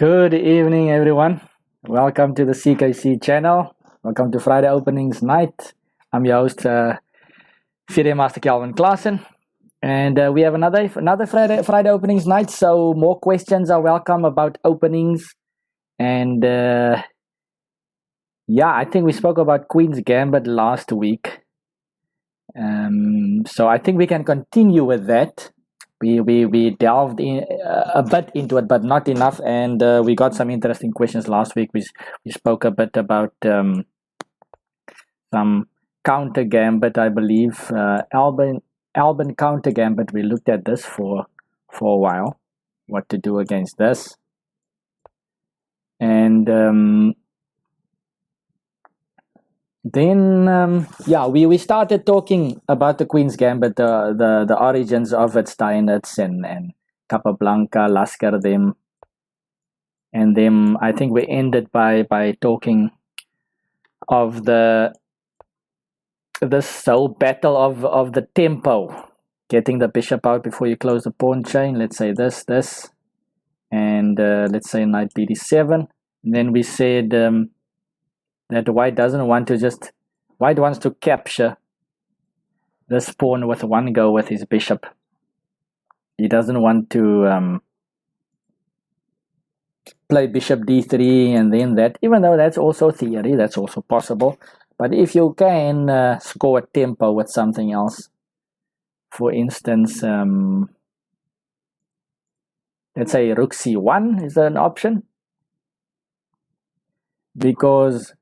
Good evening, everyone. Welcome to the CKC channel. Welcome to Friday Openings Night. I'm your host, FIDE Master Calvin Klaassen. And we have another Friday Openings Night. So more questions are welcome about openings. And I think we spoke about Queen's Gambit last week. So I think we can continue with that. We delved in a bit into it, but not enough, and we got some interesting questions last week. We spoke a bit about some counter gambit, I believe. Albin counter gambit. We looked at this for a while, what to do against this, and then we started talking about the Queen's Gambit, the origins of it, Steinitz and Capablanca, Lasker them, and then I think we ended by talking of this whole battle of the tempo, getting the bishop out before you close the pawn chain. Let's say this, and let's say knight bd7. And then we said that white wants to capture this pawn with one go with his bishop. He doesn't want to play bishop d3 and then that, even though that's also theory, that's also possible. But if you can score a tempo with something else, for instance, let's say rook c1 is an option, because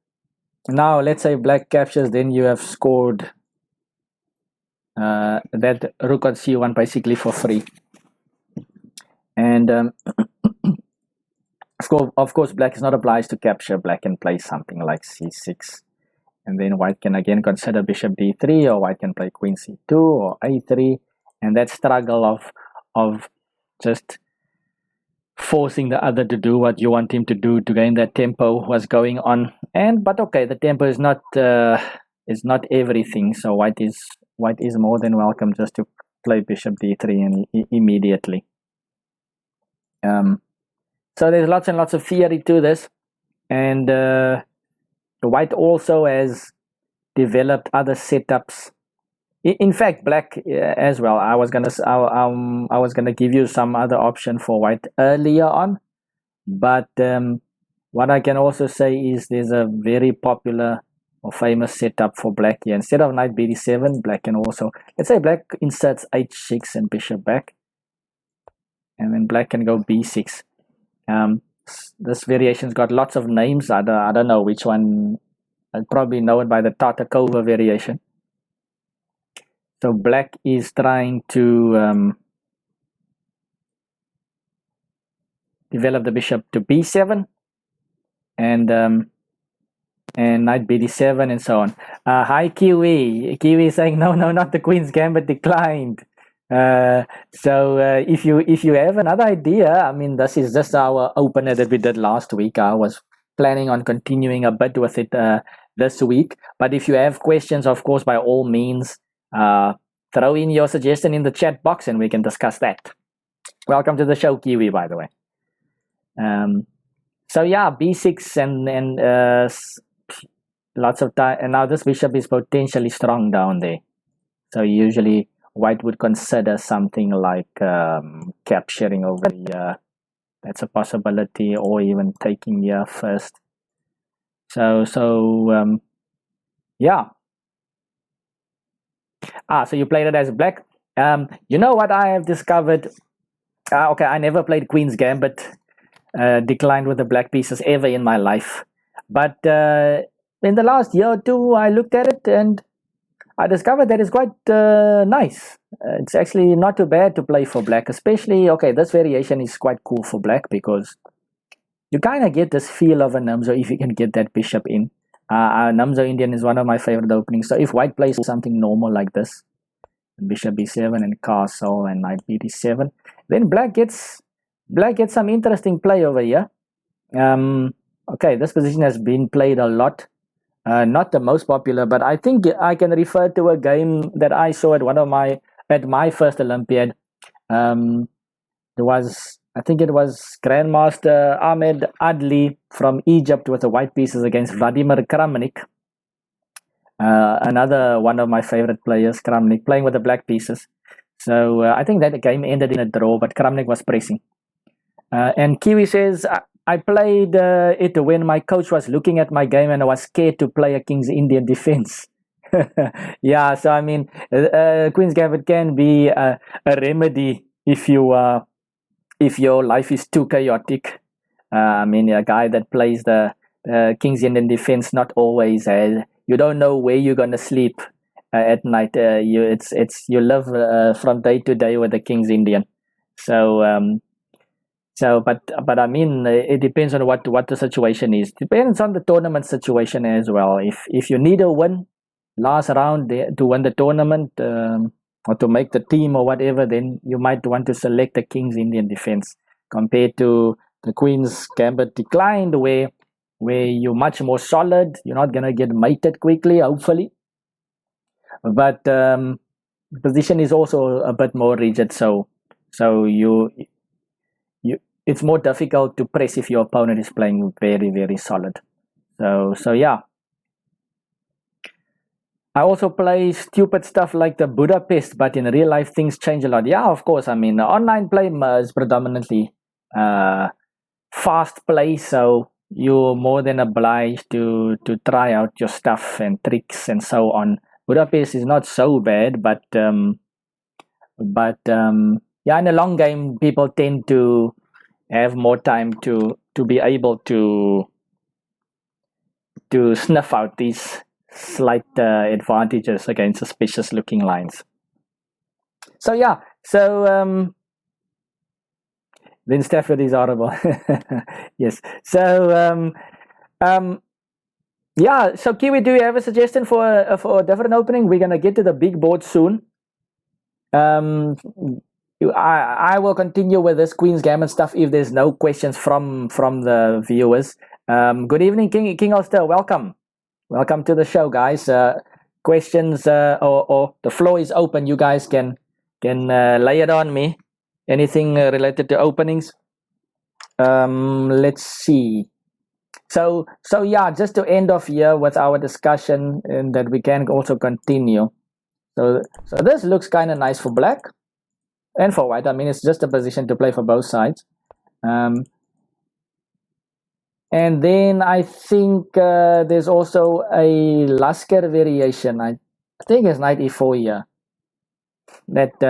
now let's say black captures, then you have scored that rook on c1 basically for free. And of course black is not obliged to capture. Black can play something like c6, and then white can again consider bishop d3, or white can play queen c2 or a3, and that struggle of just forcing the other to do what you want him to do to gain that tempo was going on. But okay, the tempo is not everything, so white is more than welcome just to play bishop d3 and immediately. So there's lots and lots of theory to this, and white also has developed other setups. In fact, black as well. I was gonna give you some other option for white earlier on, but what I can also say is there's a very popular or famous setup for black here. Instead of knight bd7, black can also, let's say black inserts h6 and bishop back, and then black can go b6. This variation's got lots of names. I don't know which one. I'll probably know it by the Tartakova variation. So black is trying to develop the bishop to b7 and knight bd7 and so on. Hi Kiwi. Kiwi saying no, not the Queen's Gambit, declined. So if you have another idea, I mean, this is just our opener that we did last week. I was planning on continuing a bit with it this week, but if you have questions, of course, by all means, throw in your suggestion in the chat box and we can discuss that. Welcome to the show, Kiwi, by the way. So yeah, b6 and lots of time, and now this bishop is potentially strong down there, so usually white would consider something like capturing over here. That's a possibility, or even taking here first. So so you played it as black. You know what I have discovered? Okay, I never played Queen's Gambit, declined with the black pieces ever in my life, but in the last year or two I looked at it and I discovered that it's quite nice. It's actually not too bad to play for black, especially, okay, this variation is quite cool for black because you kind of get this feel of a Namzo if you can get that bishop in. Namzo Indian is one of my favorite openings. So if white plays something normal like this, bishop b7 and castle and knight bd7, then black gets some interesting play over here. Okay, this position has been played a lot. Not the most popular, but I think I can refer to a game that I saw at my first Olympiad. There was I think it was Grandmaster Ahmed Adli from Egypt with the white pieces against Vladimir Kramnik. Another one of my favorite players, Kramnik, playing with the black pieces. So I think that game ended in a draw, but Kramnik was pressing. And Kiwi says, I played it when my coach was looking at my game and I was scared to play a King's Indian defense. Yeah, so I mean, Queen's Gambit can be a remedy if your life is too chaotic. I mean, a guy that plays the King's Indian defense not always has. You don't know where you're gonna sleep at night. You live from day to day with the King's Indian. But I mean, it depends on what the situation is. Depends on the tournament situation as well. If you need a win last round to win the tournament, or to make the team or whatever, then you might want to select the King's Indian defense compared to the Queen's Gambit Declined, where you're much more solid. You're not gonna get mated quickly, hopefully. But the position is also a bit more rigid, so you it's more difficult to press if your opponent is playing very, very solid. So yeah. I also play stupid stuff like the Budapest, but in real life things change a lot. Yeah, of course. I mean, online play is predominantly fast play, so you're more than obliged to try out your stuff and tricks and so on. Budapest is not so bad, but yeah, in a long game, people tend to have more time to be able to snuff out these slight advantages against suspicious looking lines. So yeah, so then Stafford is horrible. Yes. So yeah, so Kiwi, do you have a suggestion for a different opening? We're gonna get to the big board soon. I will continue with this Queen's Gambit stuff if there's no questions from the viewers. Good evening, King Ulster. Welcome to the show, guys. Questions or the floor is open. You guys can lay it on me. Anything related to openings? Let's see. So yeah, just to end off here with our discussion, and that we can also continue. So this looks kind of nice for black and for white. I mean, it's just a position to play for both sides. And then I think there's also a Lasker variation. I think it's knight e4 here that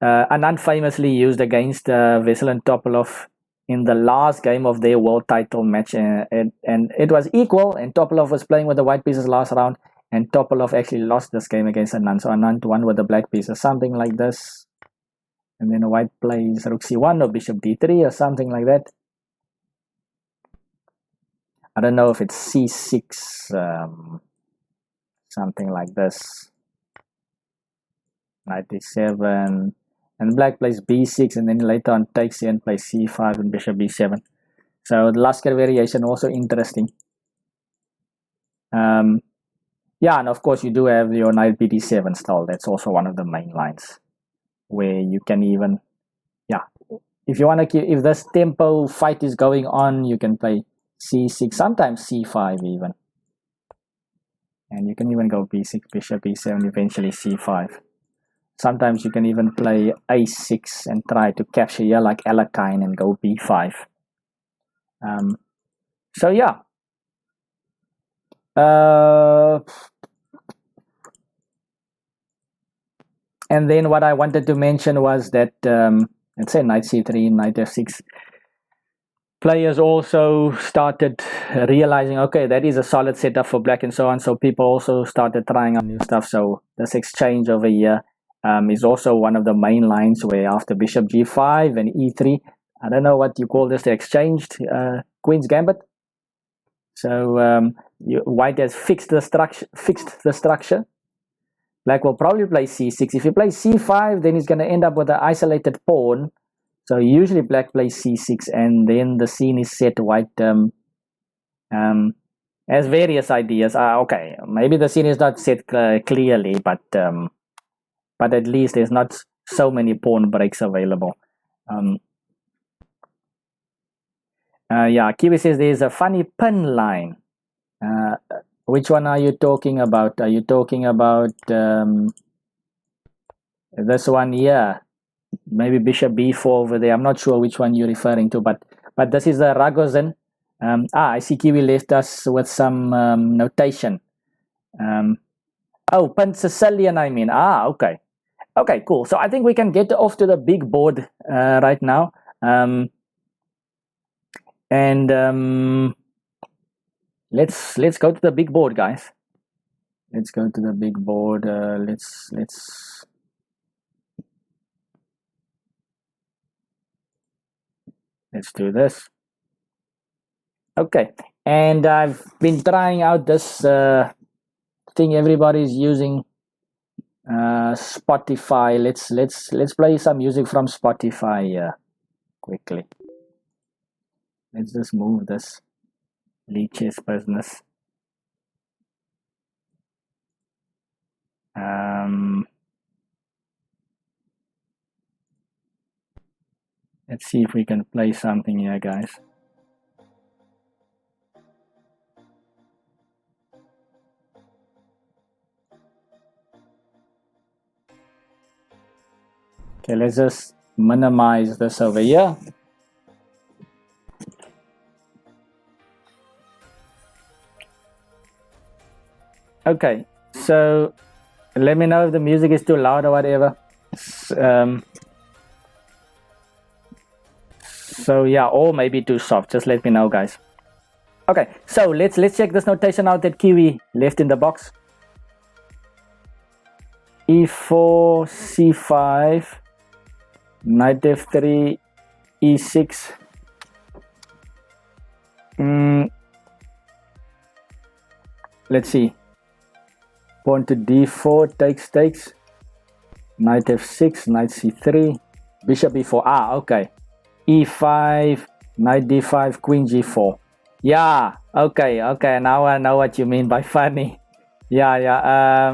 Anand famously used against Vesel and Topalov in the last game of their world title match, and it was equal, and Topalov was playing with the white pieces last round, and Topalov actually lost this game against Anand, so Anand won with the black pieces, something like this. And then white plays rook c1 or bishop d3 or something like that. I don't know if it's c6, something like this. Knight d7, and black plays b6, and then later on takes in, plays c5 and bishop b7. So the Lasker variation also interesting. Yeah, and of course you do have your knight bd7 style. That's also one of the main lines where you can even, yeah, if you want to keep, if this tempo fight is going on, you can play c6, sometimes c5 even, and you can even go b6, bishop b7, eventually c5. Sometimes you can even play a6 and try to capture here like Alekhine and go b5. So yeah. And then what I wanted to mention was that, let's say knight c3, knight f6, players also started realizing, okay, that is a solid setup for black and so on. So people also started trying out new stuff. So this exchange over here is also one of the main lines where after bishop g5 and e3, I don't know what you call this, the exchanged Queen's Gambit. So white has fixed the structure. Black will probably play c6. If he plays c5, then he's going to end up with an isolated pawn. So usually black plays c6, and then the scene is set. White has various ideas. Okay, maybe the scene is not set clearly, but at least there's not so many pawn breaks available. Yeah, Kiwi says there's a funny pin line. Which one are you talking about? Are you talking about this one here? Maybe bishop b4 over there. I'm not sure which one you're referring to, but this is the Ragozin. I see Kiwi left us with some notation. Oh, pin Sicilian, I mean. Okay. Okay, cool. So I think we can get off to the big board right now. Let's go to the big board, guys. Let's go to the big board. Let's do this. Okay, and I've been trying out this thing everybody's using, Spotify. Let's play some music from Spotify quickly. Let's just move this leeches business. Let's see if we can play something here, guys. Okay, let's just minimize this over here. Okay, so let me know if the music is too loud or whatever. So yeah, or maybe too soft. Just let me know, guys. Okay, so let's check this notation out that Kiwi left in the box. E4, C5, knight F3, E6. Let's see. Pawn to D4, takes. Knight F6, knight C3, bishop E4. Okay. E5, knight D5, queen G4. Yeah, okay, now I know what you mean by funny. Yeah,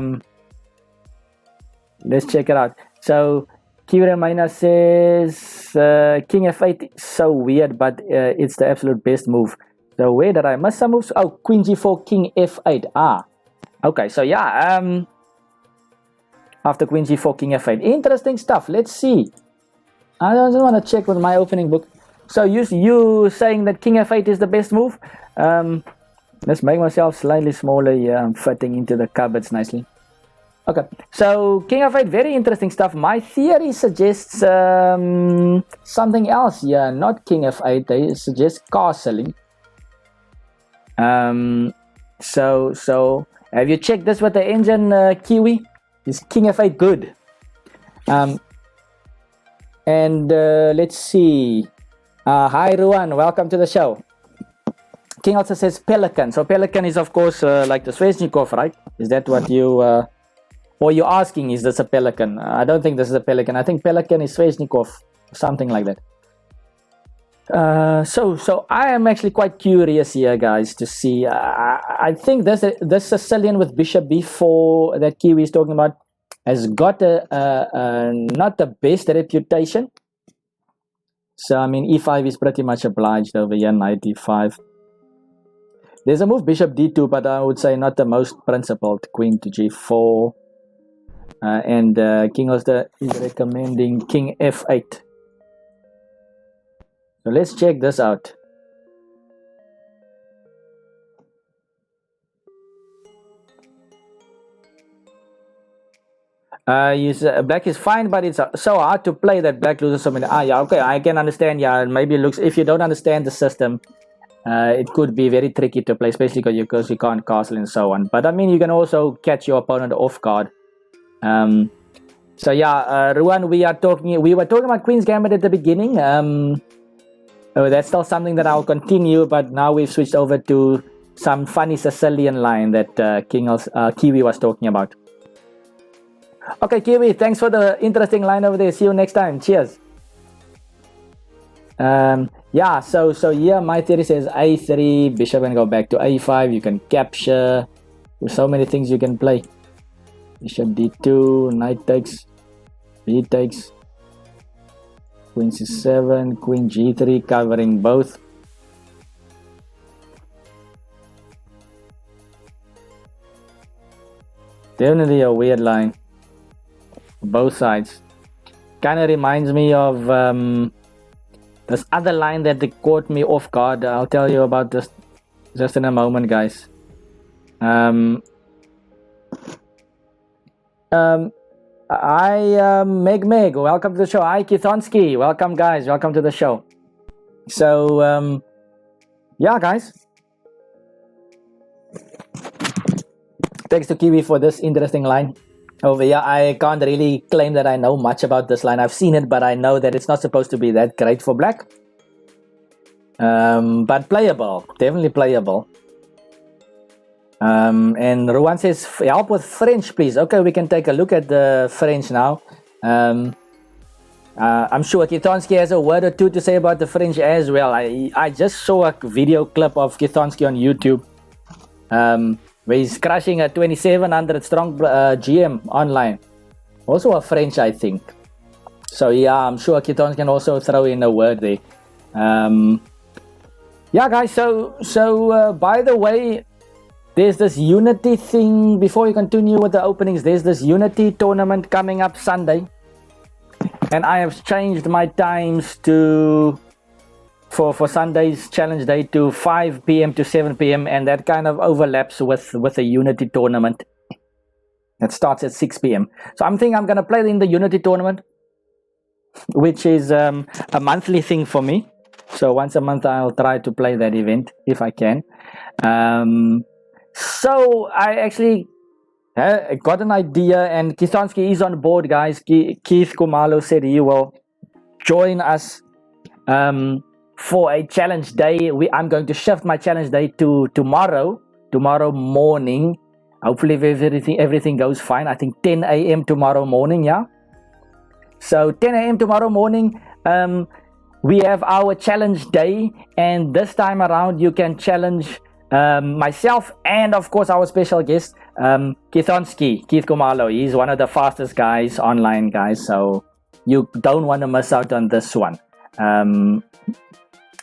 let's check it out. So Kiwi Remaina says king F8 is so weird, but it's the absolute best move. So where did I miss some moves? Oh, queen G4, king F8. Okay, so yeah, after queen G4, king F8. Interesting stuff. Let's see. I just want to check with my opening book. So you saying that king F8 is the best move? Let's make myself slightly smaller here. I'm fitting into the cupboards nicely. Okay, so king F8, very interesting stuff. My theory suggests something else here, not king F8. They suggest castling. So have you checked this with the engine, Kiwi? Is king F8 good? And let's see. Hi, Ruan. Welcome to the show. King also says Pelican. So Pelican is, of course, like the Sveshnikov, right? Is that what you... or you're asking, is this a Pelican? I don't think this is a Pelican. I think Pelican is Sveshnikov. Something like that. So I am actually quite curious here, guys, to see. I think this Sicilian with bishop b4 that Kiwi is talking about has got not the best reputation. So I mean, e5 is pretty much obliged over here. Knight d5. There's a move bishop d2, but I would say not the most principled. Queen to g4, and King Ulster is recommending king f8. So let's check this out. Black is fine, but it's so hard to play that black loses so many. Yeah, okay, I can understand. Yeah, maybe it looks, if you don't understand the system, it could be very tricky to play, especially because you can't castle and so on. But I mean, you can also catch your opponent off guard. So yeah, Ruan, we were talking about Queen's Gambit at the beginning. That's still something that I'll continue, but now we've switched over to some funny Sicilian line that Kiwi was talking about. Okay, Kiwi, thanks for the interesting line over there. See you next time. Cheers. Yeah, so here my theory says a3, bishop can go back to a5. You can capture. There's so many things you can play. Bishop d2, knight takes, b takes, queen c7, queen g3, covering both. Definitely a weird line. Both sides. Kind of reminds me of this other line that caught me off guard. I'll tell you about this just in a moment, guys. Meg, welcome to the show. Hi, Kithonsky, welcome, guys. Welcome to the show. So, yeah, guys. Thanks to Kiwi for this interesting line. Over here, I can't really claim that I know much about this line. I've seen it, but I know that it's not supposed to be that great for black. But playable, definitely playable. And Ruan says, help with French, please. Okay, we can take a look at the French now. I'm sure Kithonsky has a word or two to say about the French as well. I just saw a video clip of Kithonsky on YouTube. Where he's crushing a 2700 strong GM online. Also a French, I think. So yeah, I'm sure Kiton can also throw in a word there. Yeah, guys, so by the way, there's this Unity thing. Before we continue with the openings, there's this Unity tournament coming up Sunday. And I have changed my times to... For Sunday's challenge day to 5 p.m. to 7 p.m. and that kind of overlaps with a Unity tournament that starts at 6 p.m. So I'm thinking I'm going to play in the Unity tournament, which is a monthly thing for me. So once a month I'll try to play that event if I can. So I actually got an idea, and Kithonsky is on board, guys. Keith Kumalo said he will join us for a challenge day. I'm going to shift my challenge day to tomorrow morning. Hopefully if everything goes fine. I think 10 a.m. tomorrow morning, yeah. So 10 a.m. tomorrow morning, we have our challenge day, and this time around you can challenge myself and of course our special guest, Keith Kumalo. He's one of the fastest guys online, guys, so you don't want to miss out on this one.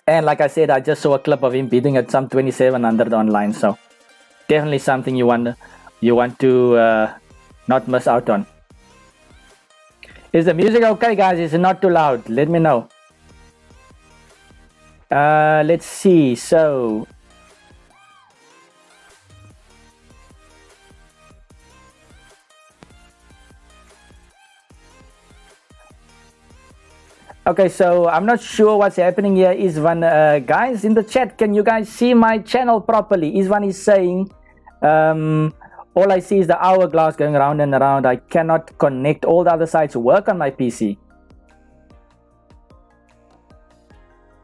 And like I said, I just saw a clip of him beating at some 2700 online, so definitely something you want to not miss out on. Is the music okay, guys? Is it not too loud? Let me know. Let's see. So okay, so I'm not sure what's happening here. Isvan, guys in the chat, can you guys see my channel properly? Isvan is saying, all I see is the hourglass going around and around. I cannot connect all the other sites work on my PC.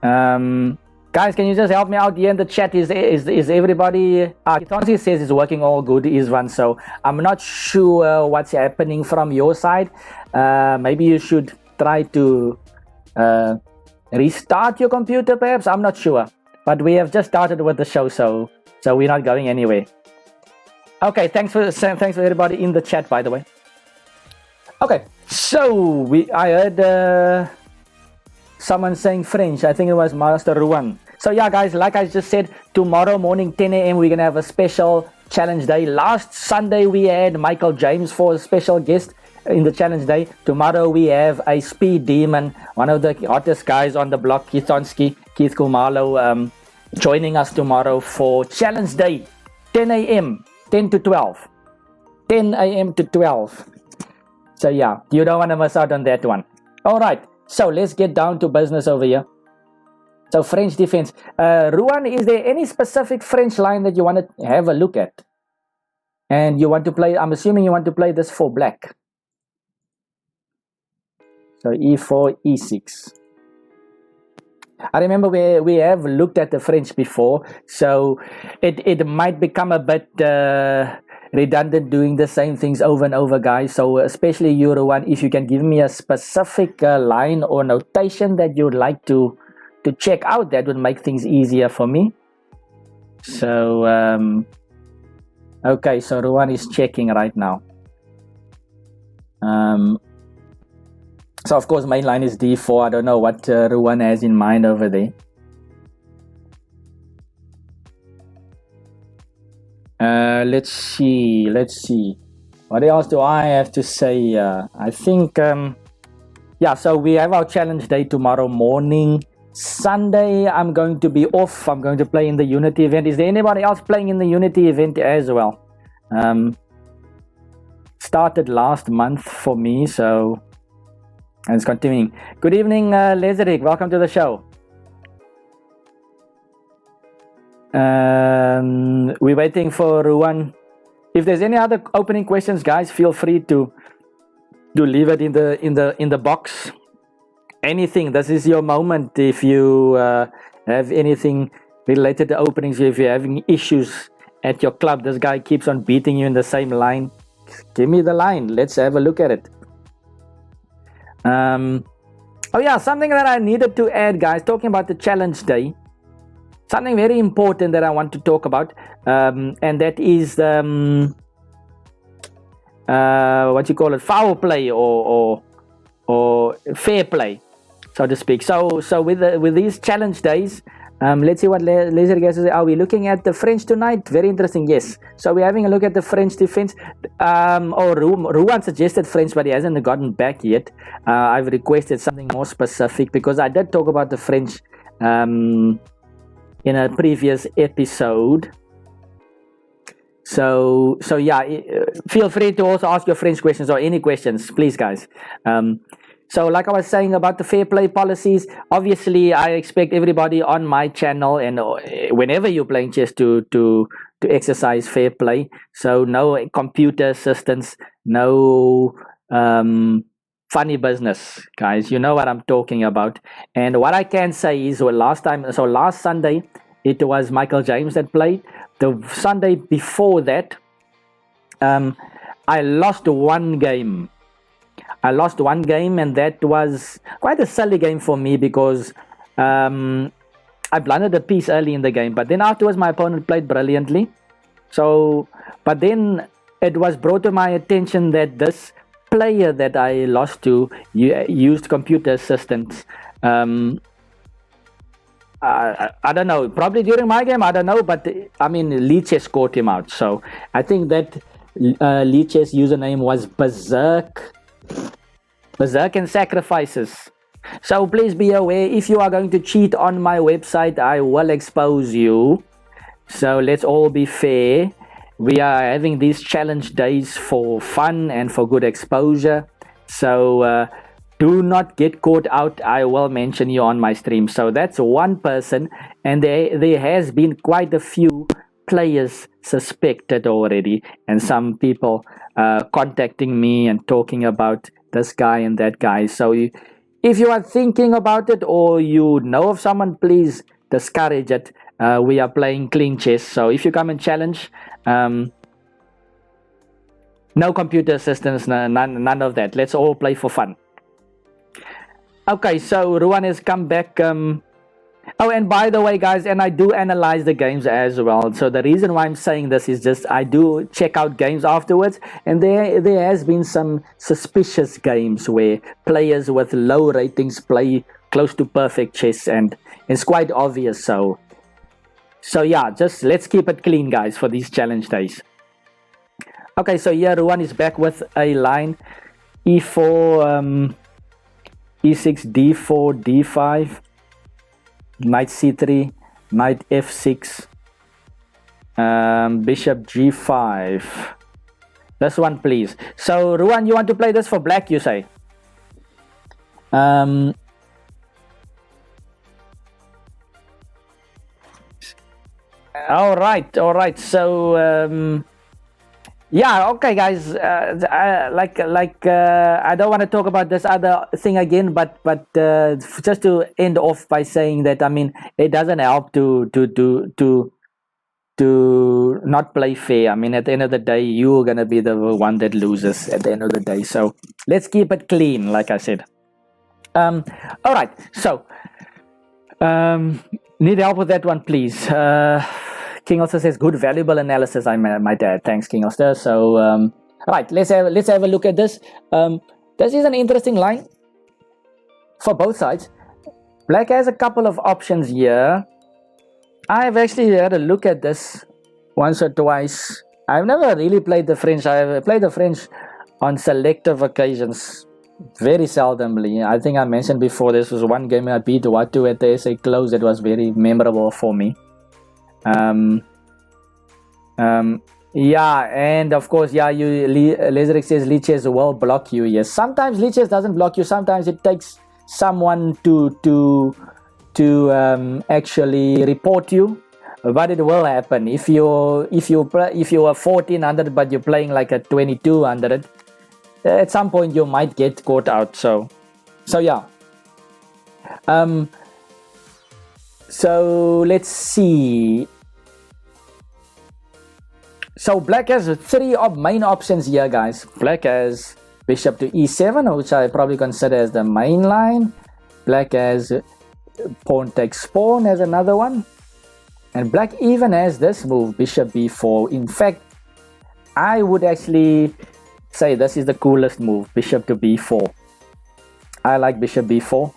Guys, can you just help me out here in the chat? Is everybody... Kithonsky says it's working all good, Isvan, so I'm not sure what's happening from your side. Maybe you should try to restart your computer, perhaps. I'm not sure, but we have just started with the show, so we're not going anywhere. Okay, thanks for everybody in the chat, by the way. Okay, so I heard someone saying French. I think it was Master Ruan. So yeah, guys, like I just said, tomorrow morning 10 a.m. we're gonna have a special challenge day. Last Sunday we had Michael James for a special guest in the challenge day. Tomorrow we have a speed demon, one of the hottest guys on the block, Keith Kumalo, joining us tomorrow for challenge day, 10 a.m. 10 to 12. 10 a.m. to 12. So yeah, you don't want to miss out on that one. All right, so let's get down to business over here. So French defense. Ruan, is there any specific French line that you want to have a look at? And you want to play, I'm assuming you want to play this for black. So e4, e6. I remember we have looked at the French before, so it might become a bit redundant doing the same things over and over, guys. So especially Euro 1, if you can give me a specific line or notation that you'd like to check out, that would make things easier for me. So okay, so Ruan is checking right now. So of course main line is d4. I don't know what Ruan has in mind over there. Let's see. What else do I have to say? I think, yeah, so we have our challenge day tomorrow morning. Sunday, I'm going to be off. I'm going to play in the Unity event. Is there anybody else playing in the Unity event as well? Started last month for me, so and it's continuing. Good evening, Lezerik. Welcome to the show. We're waiting for Ruan. If there's any other opening questions, guys, feel free to leave it in the box. Anything. This is your moment. If you have anything related to openings, if you're having issues at your club, this guy keeps on beating you in the same line. Give me the line. Let's have a look at it. Oh yeah, something that I needed to add, guys, talking about the challenge day. Something very important that I want to talk about, and that is what you call it, foul play or fair play, so to speak. So with these challenge days, let's see what Laser guesses. Are we looking at the French tonight? Very interesting. Yes. So we're having a look at the French defense. Ruan suggested French, but he hasn't gotten back yet. I've requested something more specific because I did talk about the French in a previous episode. So yeah, feel free to also ask your French questions or any questions, please, guys. So like I was saying about the fair play policies, obviously I expect everybody on my channel and whenever you're playing chess to exercise fair play. So no computer assistance, no funny business, guys. You know what I'm talking about. And what I can say is, last Sunday it was Michael James that played. The Sunday before that, I lost one game. And that was quite a silly game for me because I blundered a piece early in the game, but then afterwards my opponent played brilliantly. But then it was brought to my attention that this player that I lost to used computer assistance. I don't know, probably during my game, I don't know, but I mean, Lichess caught him out. So I think that Lichess username was Berserk and Sacrifices. So please be aware, if you are going to cheat on my website, I will expose you. So let's all be fair. We are having these challenge days for fun and for good exposure. So do not get caught out. I will mention you on my stream. So that's one person, and there has been quite a few players suspected already, and some people contacting me and talking about this guy and that guy. So if you are thinking about it or you know of someone, please discourage it. We are playing clean chess. So if you come and challenge, no computer assistance, none of that. Let's all play for fun. Okay, so Ruan has come back. Oh, and by the way, guys, and I do analyze the games as well. So the reason why I'm saying this is just I do check out games afterwards, and there has been some suspicious games where players with low ratings play close to perfect chess, and it's quite obvious. So yeah, just let's keep it clean, guys, for these challenge days. Okay, so here Ruan is back with a line: e4, e6, d4, d5. Knight c3, knight f6, bishop g5. This one, please. So Ruan, you want to play this for black, you say? All right. So yeah, okay, guys. I don't want to talk about this other thing again, but just to end off by saying that, I mean, it doesn't help to not play fair. I mean, at the end of the day, you're gonna be the one that loses at the end of the day. So let's keep it clean, like I said. All right. So need help with that one, please. King also says good, valuable analysis. I might add. Thanks, King Oster. So, right, let's have a look at this. This is an interesting line for both sides. Black has a couple of options here. I've actually had a look at this once or twice. I've never really played the French. I've played the French on selective occasions, very seldomly. I think I mentioned before, this was one game I beat Watu at the SA Close that was very memorable for me. Yeah, and of course, yeah, Lazeric says Liches will block you. Yes, sometimes Liches doesn't block you. Sometimes it takes someone to actually report you, but it will happen. If you are 1400 but you're playing like a 2200, at some point you might get caught out. So yeah. So let's see. So black has three main options here, guys. Black has bishop to e7, which I probably consider as the main line. Black has pawn takes pawn as another one. And black even has this move, bishop b4. In fact, I would actually say this is the coolest move, bishop to b4. I like bishop b4.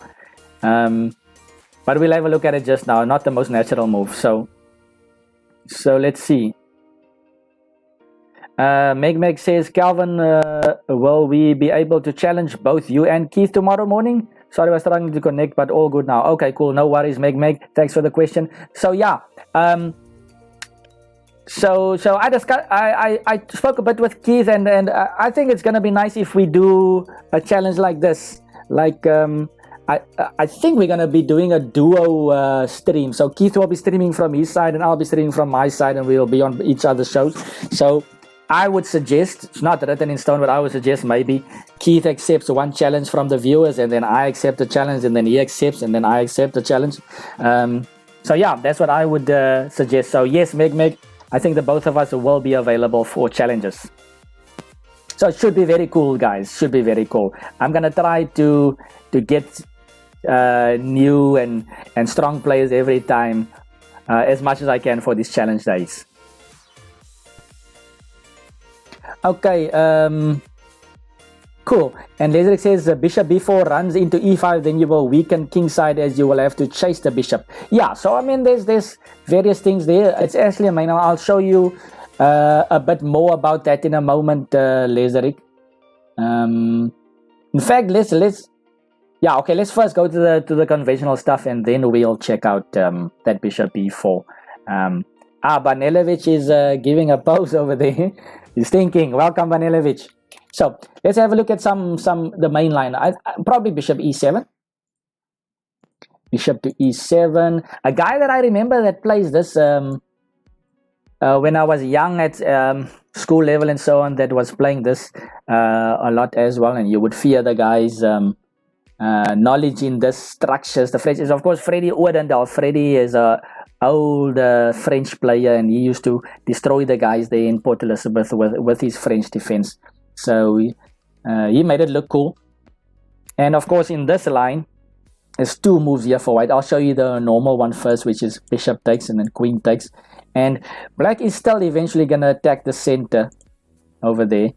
But we'll have a look at it just now. Not the most natural move. So let's see. Meg says, Calvin, will we be able to challenge both you and Keith tomorrow morning? Sorry, I was struggling to connect, but all good now. Okay, cool. No worries, Meg. Thanks for the question. So yeah, so I spoke a bit with Keith, and I think it's gonna be nice if we do a challenge like this. Like I think we're gonna be doing a duo stream. So Keith will be streaming from his side, and I'll be streaming from my side, and we'll be on each other's shows. So I would suggest, it's not written in stone, but I would suggest maybe Keith accepts one challenge from the viewers, and then I accept the challenge, and then he accepts, and then I accept the challenge. So yeah, that's what I would suggest. So yes, Meg, I think the both of us will be available for challenges. So it should be very cool, guys. Should be very cool. I'm gonna try to get new and strong players every time, as much as I can for these challenge days. Okay, cool. And Lazeric says bishop b4 runs into e5, then you will weaken king side as you will have to chase the bishop. Yeah, so I mean, there's various things there. It's actually, I mean, I'll show you a bit more about that in a moment, Lazeric. In fact, let's first go to the conventional stuff, and then we'll check out that bishop b4. Banelevich is giving a pose over there. He's thinking. Welcome, Banelevich. So let's have a look at the main line. Probably bishop e7. Bishop to e7. A guy that I remember that plays this when I was young at school level and so on, that was playing this a lot as well. And you would fear the guy's knowledge in this structures. The French is, of course, Freddie Oudendal. Freddie is a old French player, and he used to destroy the guys there in Port Elizabeth with his French defense. So he made it look cool. And of course, in this line, there's two moves here for white. I'll show you the normal one first, which is bishop takes and then queen takes. And black is still eventually going to attack the center over there.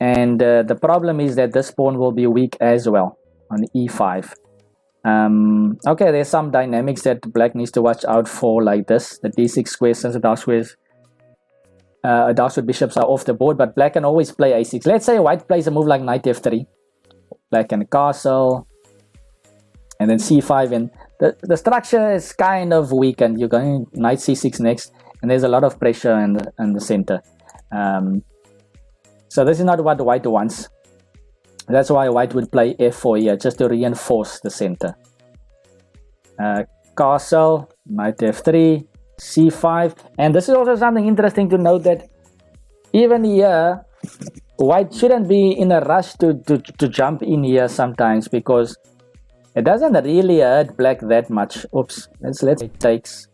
And the problem is that this pawn will be weak as well on e5. Okay, there's some dynamics that black needs to watch out for, like this. The d6 square, since the dark squares, dark square bishops are off the board, but black can always play a6. Let's say white plays a move like knight f3. Black can castle, and then c5, and the structure is kind of weakened. You're going knight c6 next, and there's a lot of pressure in the center. So this is not what white wants. That's why white would play f4 here, just to reinforce the center. Castle, knight f3, c5. And this is also something interesting to note, that even here, white shouldn't be in a rush to jump in here sometimes, because it doesn't really hurt black that much. Oops, let's it takes.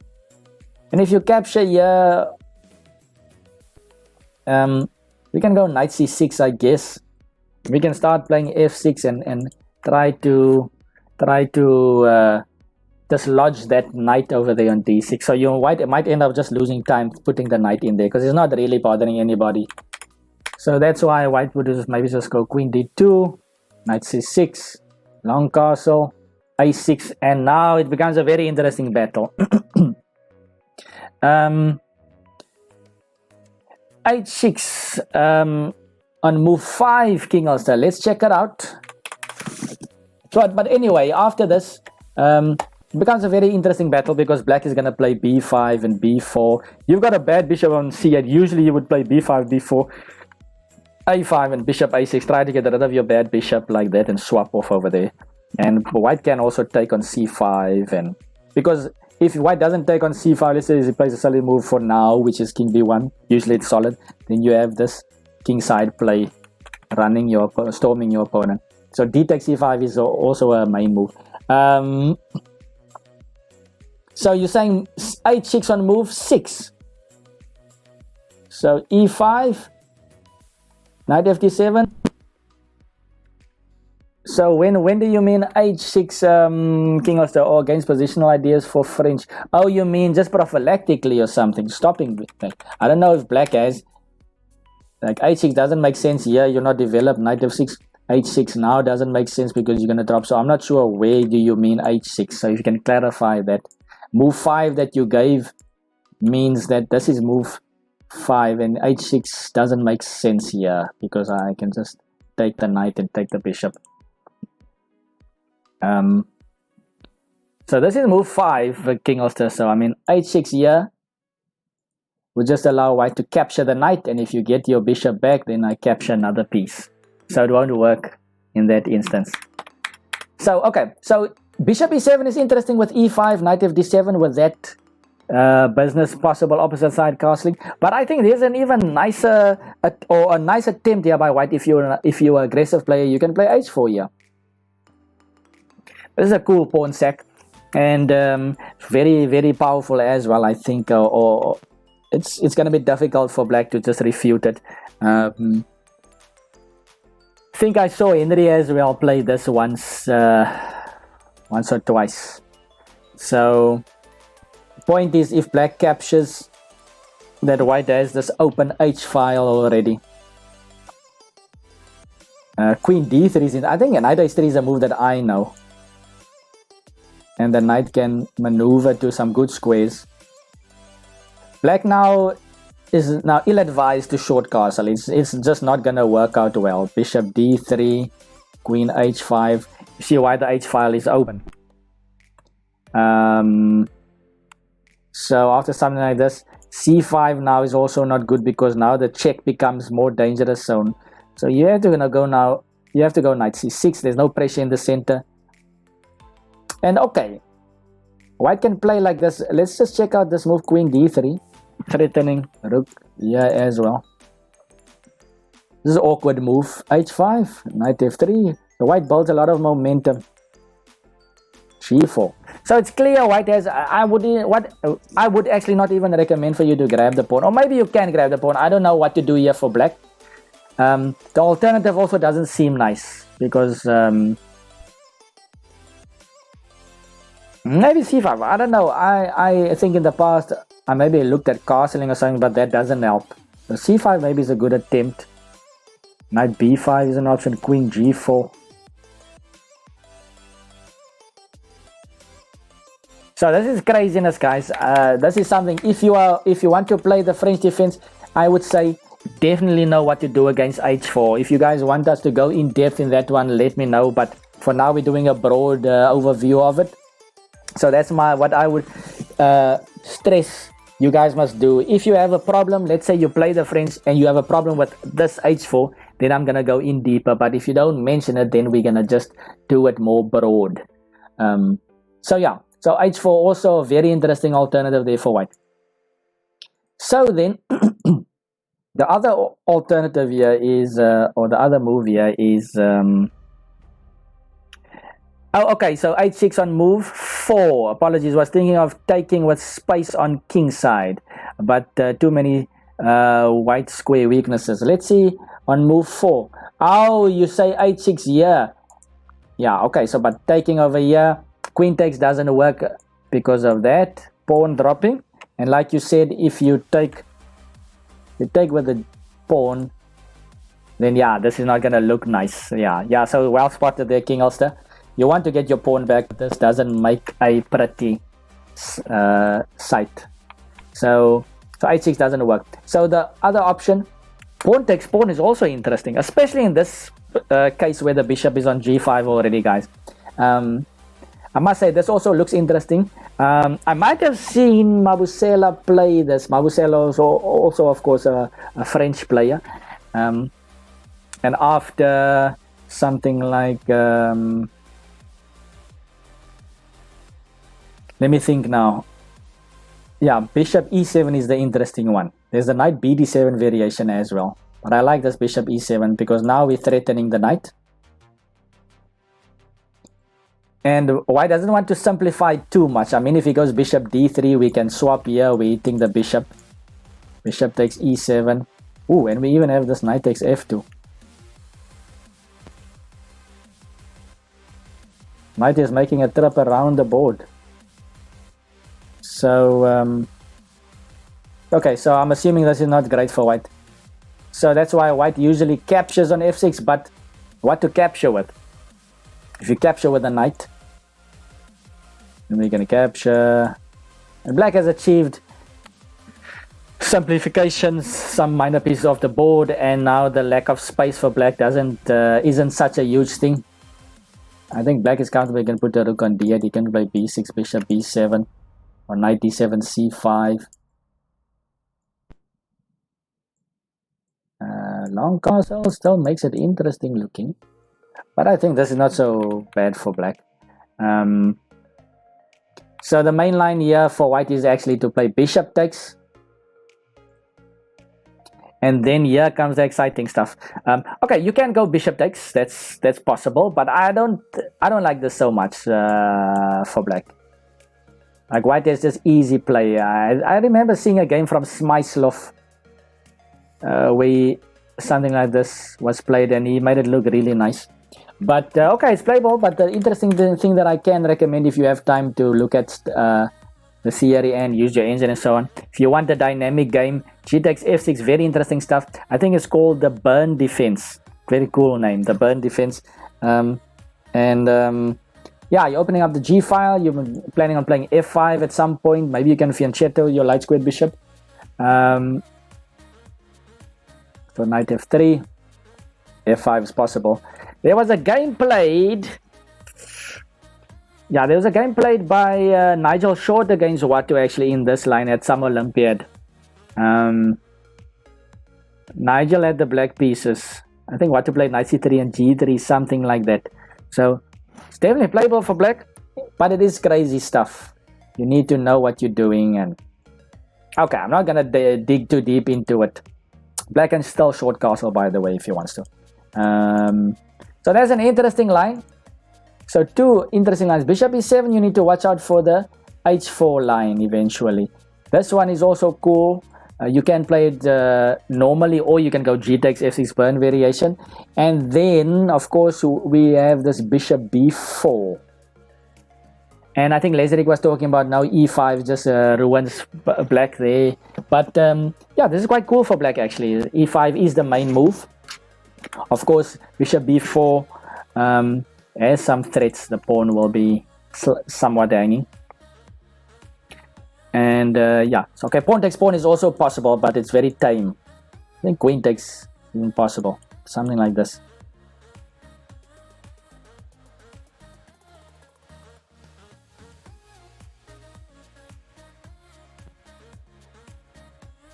And if you capture here, we can go knight c6, I guess. We can start playing f6 and try to dislodge that knight over there on d6. So white might end up just losing time putting the knight in there, because it's not really bothering anybody. So that's why white would maybe just go queen d2, knight c6, long castle, a6, and now it becomes a very interesting battle. h6 on move 5, King Ulster. Let's check it out. So, but anyway, after this, it becomes a very interesting battle because black is going to play b5 and b4. You've got a bad bishop on c8. Usually you would play b5, b4, a5 and bishop a6. Try to get rid of your bad bishop like that and swap off over there. And white can also take on c5, and because if white doesn't take on c5, let's say he plays a solid move for now, which is king b1, usually it's solid, then you have this king side play running your storming your opponent. So d takes c5 is also a main move. So you're saying h6 on move 6. So e5, knight fd7. So when do you mean h6, King Ulster, or against positional ideas for French? Oh, you mean just prophylactically or something, stopping black. I don't know if black has, like h6 doesn't make sense here. You're not developed. Knight f6, h6 now doesn't make sense because you're going to drop. So I'm not sure where do you mean h6. So if you can clarify that. Move 5 that you gave means that this is move 5 and h6 doesn't make sense here because I can just take the knight and take the bishop. So this is move 5, King Ulster. So I mean h6 here would just allow white to capture the knight, and if you get your bishop back, then I capture another piece. So it won't work in that instance. So okay, so bishop e7 is interesting with e5, knight fd7 with that business possible opposite side castling. But I think there's an even nicer a nice attempt here by white. If you're an aggressive player, you can play h4 here. This is a cool pawn sack, and very, very powerful as well, I think. Or it's going to be difficult for black to just refute it. I think I saw Henry as well play this once or twice. So point is, if black captures, that white has this open h file already. Queen d3 is in. I think knight h3 is a move that I know. And the knight can maneuver to some good squares. Black now is ill-advised to short castle. It's just not gonna work out well. Bishop d3, queen h5. You see why the h file is open. So after something like this, c5 now is also not good because now the check becomes more dangerous zone. So you have to go now. You have to go knight c6. There's no pressure in the center. And okay, white can play like this. Let's just check out this move, queen d3, threatening rook here as well. This is an awkward move. h5, knight f3. The white builds a lot of momentum. g4. So it's clear white has. I would actually not even recommend for you to grab the pawn, or maybe you can grab the pawn. I don't know what to do here for black. The alternative also doesn't seem nice because. Maybe c5, I don't know. I think in the past I maybe looked at castling or something, but that doesn't help. So c5 maybe is a good attempt. Knight b5 is an option. Queen g4. So this is craziness, guys. This is something, if you want to play the French defense, I would say definitely know what to do against h4. If you guys want us to go in depth in that one, let me know. But for now, we're doing a broad overview of it. So that's what I would stress you guys must do. If you have a problem, let's say you play the French and you have a problem with this h4, then I'm gonna go in deeper. But if you don't mention it, then we're gonna just do it more broad. So yeah, so h4 also a very interesting alternative there for white. So then the other alternative here is, or the other move here is. Oh, okay, so h6 on move 4. Apologies, was thinking of taking with space on king side, but too many white square weaknesses. Let's see on move 4. Oh, you say h6 here. Yeah, okay, so but taking over here, queen takes doesn't work because of that. Pawn dropping. And like you said, if you take with the pawn, then yeah, this is not going to look nice. Yeah, so well spotted there, King Ulster. You want to get your pawn back. This doesn't make a pretty sight. So So h6 doesn't work. So the other option, pawn takes pawn, is also interesting, especially in this case where the bishop is on g5 already, guys. I must say this also looks interesting. I might have seen Mabusela play this. Mabusela is also of course a French player. And after something like let me think now. Yeah, bishop e7 is the interesting one. There's the knight bd7 variation as well, but I like this bishop e7 because now we're threatening the knight, and white doesn't want to simplify too much. I mean, if he goes bishop d3, we can swap here. We're hitting the bishop. Bishop takes e7. Ooh, and we even have this knight takes f2. Knight is making a trip around the board. So, okay, so I'm assuming this is not great for white. So that's why white usually captures on f6, but what to capture with? If you capture with a knight, then we're going to capture. And black has achieved simplifications, some minor pieces of the board, and now the lack of space for black isn't such a huge thing. I think black is comfortable. He can put the rook on d8. He can play b6, bishop b7. Or knight d7, c5. Long castle still makes it interesting looking, but I think this is not so bad for black. So the main line here for white is actually to play bishop takes, and then here comes the exciting stuff. Okay, you can go bishop takes. That's possible, but I don't like this so much for black. Like white is just easy play. I remember seeing a game from Smyslov where something like this was played and he made it look really nice. But okay, it's playable. But the interesting thing that I can recommend if you have time to look at the theory and use your engine and so on. If you want a dynamic game, g takes f6, very interesting stuff. I think it's called the Burn Defense. Very cool name, the Burn Defense. Yeah, you're opening up the G file. You're planning on playing F5 at some point. Maybe you can fianchetto your light squared bishop. So knight F3. F5 is possible. There was a game played. Yeah, there was a game played by Nigel Short against Watu actually in this line at some Olympiad. Nigel had the black pieces. I think Watu played knight C3 and G3, something like that. So it's definitely playable for black, but it is crazy stuff. You need to know what you're doing. And okay, I'm not gonna dig too deep into it. Black can still short castle, by the way, if he wants to. So there's an interesting line. So two interesting lines. Bishop e7, you need to watch out for the h4 line eventually. This one is also cool. You can play it normally, or you can go g takes f6 burn variation. And then, of course, we have this bishop b4. And I think Leseric was talking about now e5 just ruins black there. But yeah, this is quite cool for black actually. e5 is the main move. Of course, bishop b4 has some threats. The pawn will be somewhat hanging. And yeah, so okay, pawn takes pawn is also possible, but it's very tame. I think queen takes is impossible. Something like this.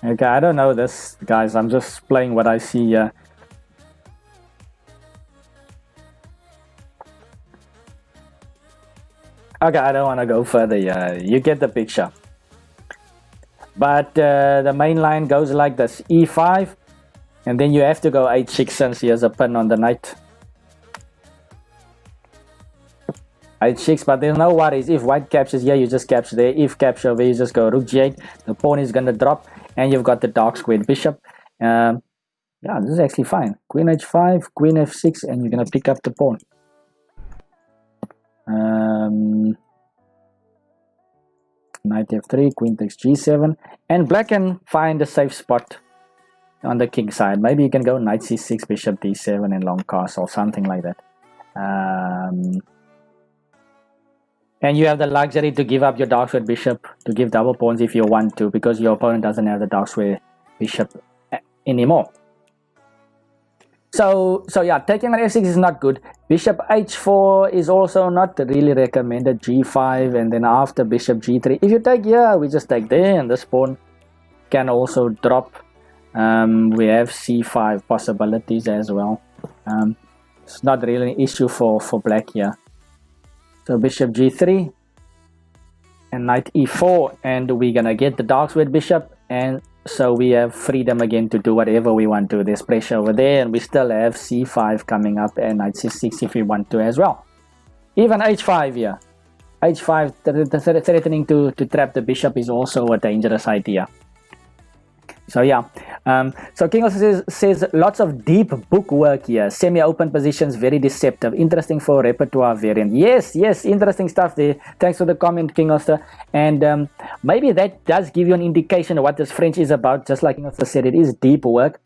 Okay, I don't know this, guys. I'm just playing what I see here. Okay, I don't want to go further here. You get the picture. But the main line goes like this: e5, and then you have to go h6 since he has a pin on the knight. h6, but there's no worries. If white captures here, you just capture there. If capture over, you just go rook g8. The pawn is going to drop, and you've got the dark squared bishop. Yeah, this is actually fine. Queen h5, queen f6, and you're going to pick up the pawn. Knight f3, queen takes g7, and black can find a safe spot on the king side. Maybe you can go knight c6, bishop d7, and long castle, something like that. And you have the luxury to give up your dark square bishop to give double pawns if you want to, because your opponent doesn't have the dark square bishop anymore. So yeah, taking on f6 is not good. Bishop h4 is also not really recommended. G5, and then after bishop g3. If you take here, we just take there, and this pawn can also drop. We have c5 possibilities as well. It's not really an issue for black here. So bishop g3 and knight e4, and we're gonna get the dark square bishop, and so we have freedom again to do whatever we want to. There's pressure over there, and we still have c5 coming up, and knight c6 if we want to as well. Even h5 here. h5 threatening to trap the bishop is also a dangerous idea. So yeah, so King also says lots of deep book work here. Semi-open positions, very deceptive. Interesting for repertoire variant. Yes, interesting stuff there. Thanks for the comment, King Oster. And maybe that does give you an indication of what this French is about. Just like King Oster said, it is deep work.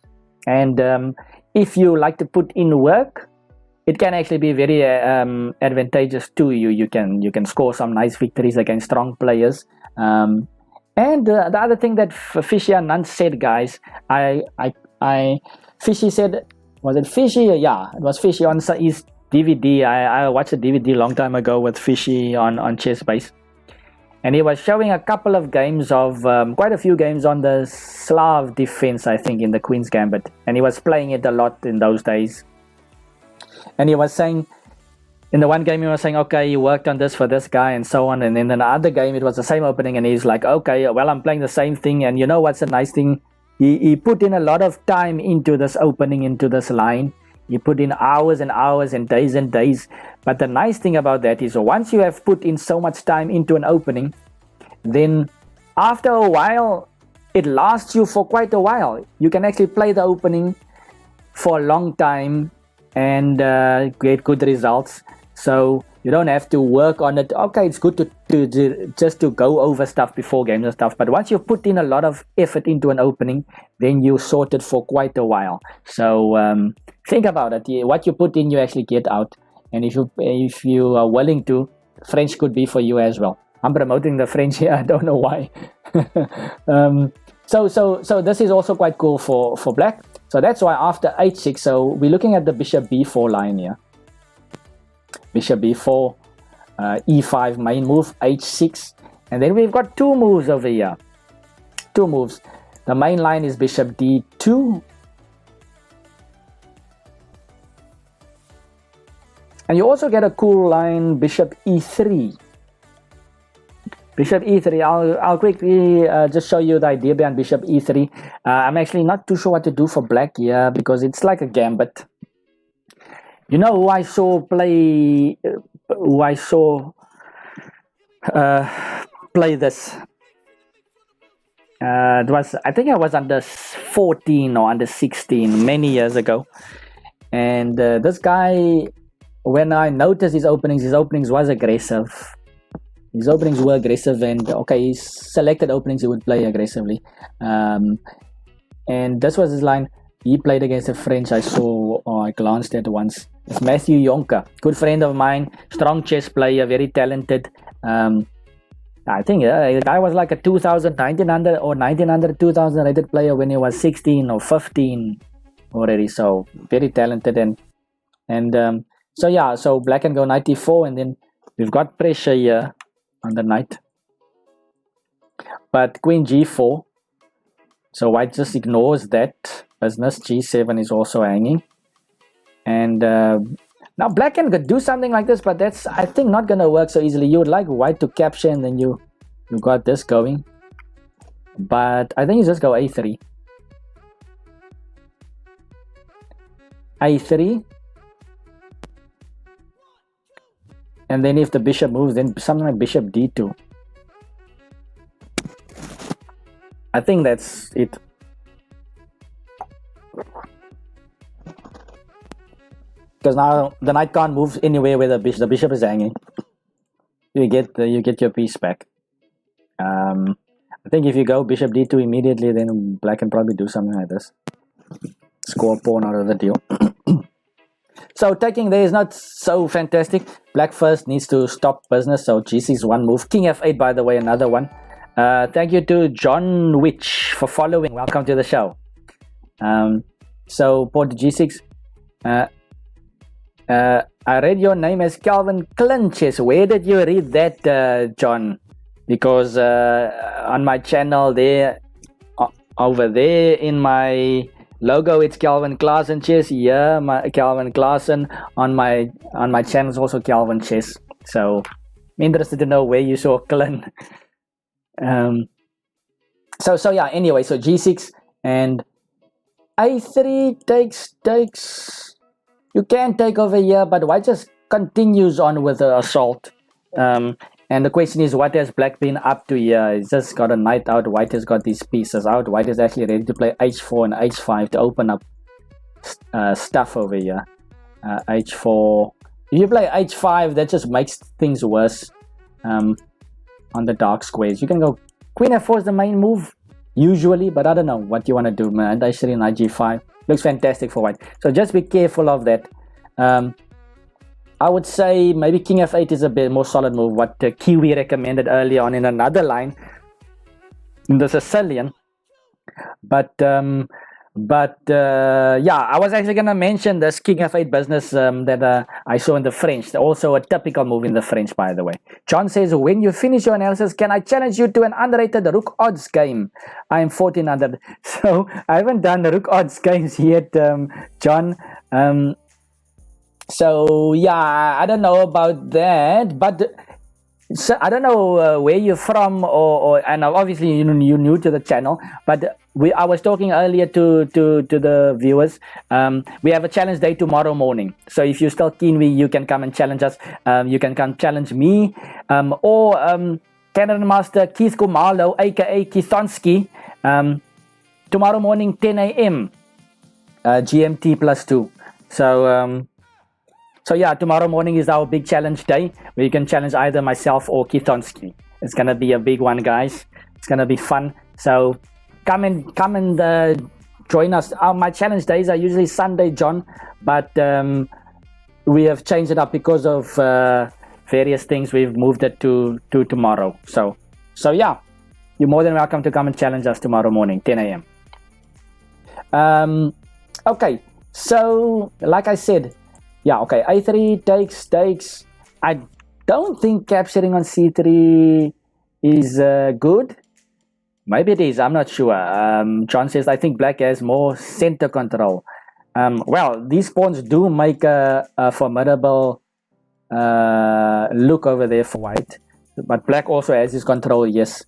And if you like to put in work, it can actually be very advantageous to you. You can score some nice victories against strong players. And the other thing that Fishy Anand said, guys, Fishy said, was it Fishy? Yeah, it was Fishy on his DVD. I watched a DVD a long time ago with Fishy on ChessBase. And he was showing a couple of games of, quite a few games on the Slav defense, I think, in the Queen's Gambit. And he was playing it a lot in those days. And he was saying, in the one game he was saying, okay, he worked on this for this guy and so on, and then in the other game it was the same opening, and he's like, okay, well, I'm playing the same thing. And you know what's a nice thing? He put in a lot of time into this opening, into this line. He put in hours and hours and days. But the nice thing about that is once you have put in so much time into an opening, then after a while it lasts you for quite a while. You can actually play the opening for a long time and get good results. So you don't have to work on it. Okay, it's good to just to go over stuff before games and stuff. But once you put in a lot of effort into an opening, then you sort it for quite a while. So think about it. What you put in, you actually get out. And if you are willing to, French could be for you as well. I'm promoting the French here. I don't know why. So this is also quite cool for black. So that's why after h6, so we're looking at the bishop b4 line here. Bishop b4, e5 main move, h6, and then we've got two moves over here. Two moves. The main line is bishop d2, and you also get a cool line, bishop e3. Bishop e3. I'll quickly just show you the idea behind bishop e3. I'm actually not too sure what to do for black here because it's like a gambit. You know who I saw play? Who I saw play this? It was, I think I was under 14 or under 16 many years ago, and this guy, when I noticed his openings was aggressive. His openings were aggressive, and okay, his selected openings he would play aggressively. And this was his line. He played against a French I saw, or I glanced at once. It's Matthew Jonker, good friend of mine, strong chess player, very talented. I think the guy was like a 1900 or 1900, 2000 rated player when he was 16 or 15 already. So very talented, and so yeah. So black can go knight e4, and then we've got pressure here on the knight. But queen g4. So white just ignores that business. G7 is also hanging. And now black can do something like this, but that's, I think, not going to work so easily. You would like white to capture, and then you got this going. But I think you just go a3. a3. And then if the bishop moves, then something like bishop d2. I think that's it. Because now the knight can't move anywhere where the bishop is hanging. You get your piece back. I think if you go bishop d2 immediately, then black can probably do something like this. Score a pawn out of the deal. So taking there is not so fantastic. Black first needs to stop business. So G6 one move. King F8, by the way, another one. Thank you to John Witch for following. Welcome to the show. So Port G6. I read your name as Calvin Clinches. Where did you read that, John? Because on my channel there, over there in my logo, it's Calvin Klaasen Chess. Yeah, my Calvin Klaasen. On my channel is also Calvin Chess. So I'm interested to know where you saw Clin. So yeah. Anyway, so G6 and A3 takes. You can take over here, but white just continues on with the assault. And the question is, what has black been up to here? He's just got a knight out. White has got these pieces out. White is actually ready to play h4 and h5 to open up stuff over here. H4. If you play h5, that just makes things worse on the dark squares. You can go queen f4 is the main move usually, but I don't know what you want to do, man. h3 and g5 looks fantastic for white. So just be careful of that. I would say maybe king f8 is a bit more solid move. What Kiwi recommended earlier on in another line, in the Sicilian. But yeah, I was actually gonna mention this king f8 business that I saw in the French. Also a typical move in the French, by the way. John says, when you finish your analysis, can I challenge you to an underrated rook odds game? I am 1400. So I haven't done the rook odds games yet, John. So yeah, I don't know about that, but so I don't know where you're from, and obviously you're new to the channel. But I was talking earlier to the viewers. We have a challenge day tomorrow morning. So if you're still keen, you can come and challenge us. You can come challenge me, or Cannon Master Keith Kumalo, aka Keithonsky. Tomorrow morning, 10 a.m. GMT +2. So yeah, tomorrow morning is our big challenge day where you can challenge either myself or Keithonsky. It's gonna be a big one, guys. It's gonna be fun. So come and join us. My challenge days are usually Sunday, John, but we have changed it up because of various things. We've moved it to tomorrow. So yeah, you're more than welcome to come and challenge us tomorrow morning, 10 a.m. Okay, so like I said. Yeah, okay, a3 takes. I don't think capturing on c3 is good. Maybe it is, I'm not sure. John says, I think black has more center control. Well, these pawns do make a formidable look over there for white. But black also has his control, yes.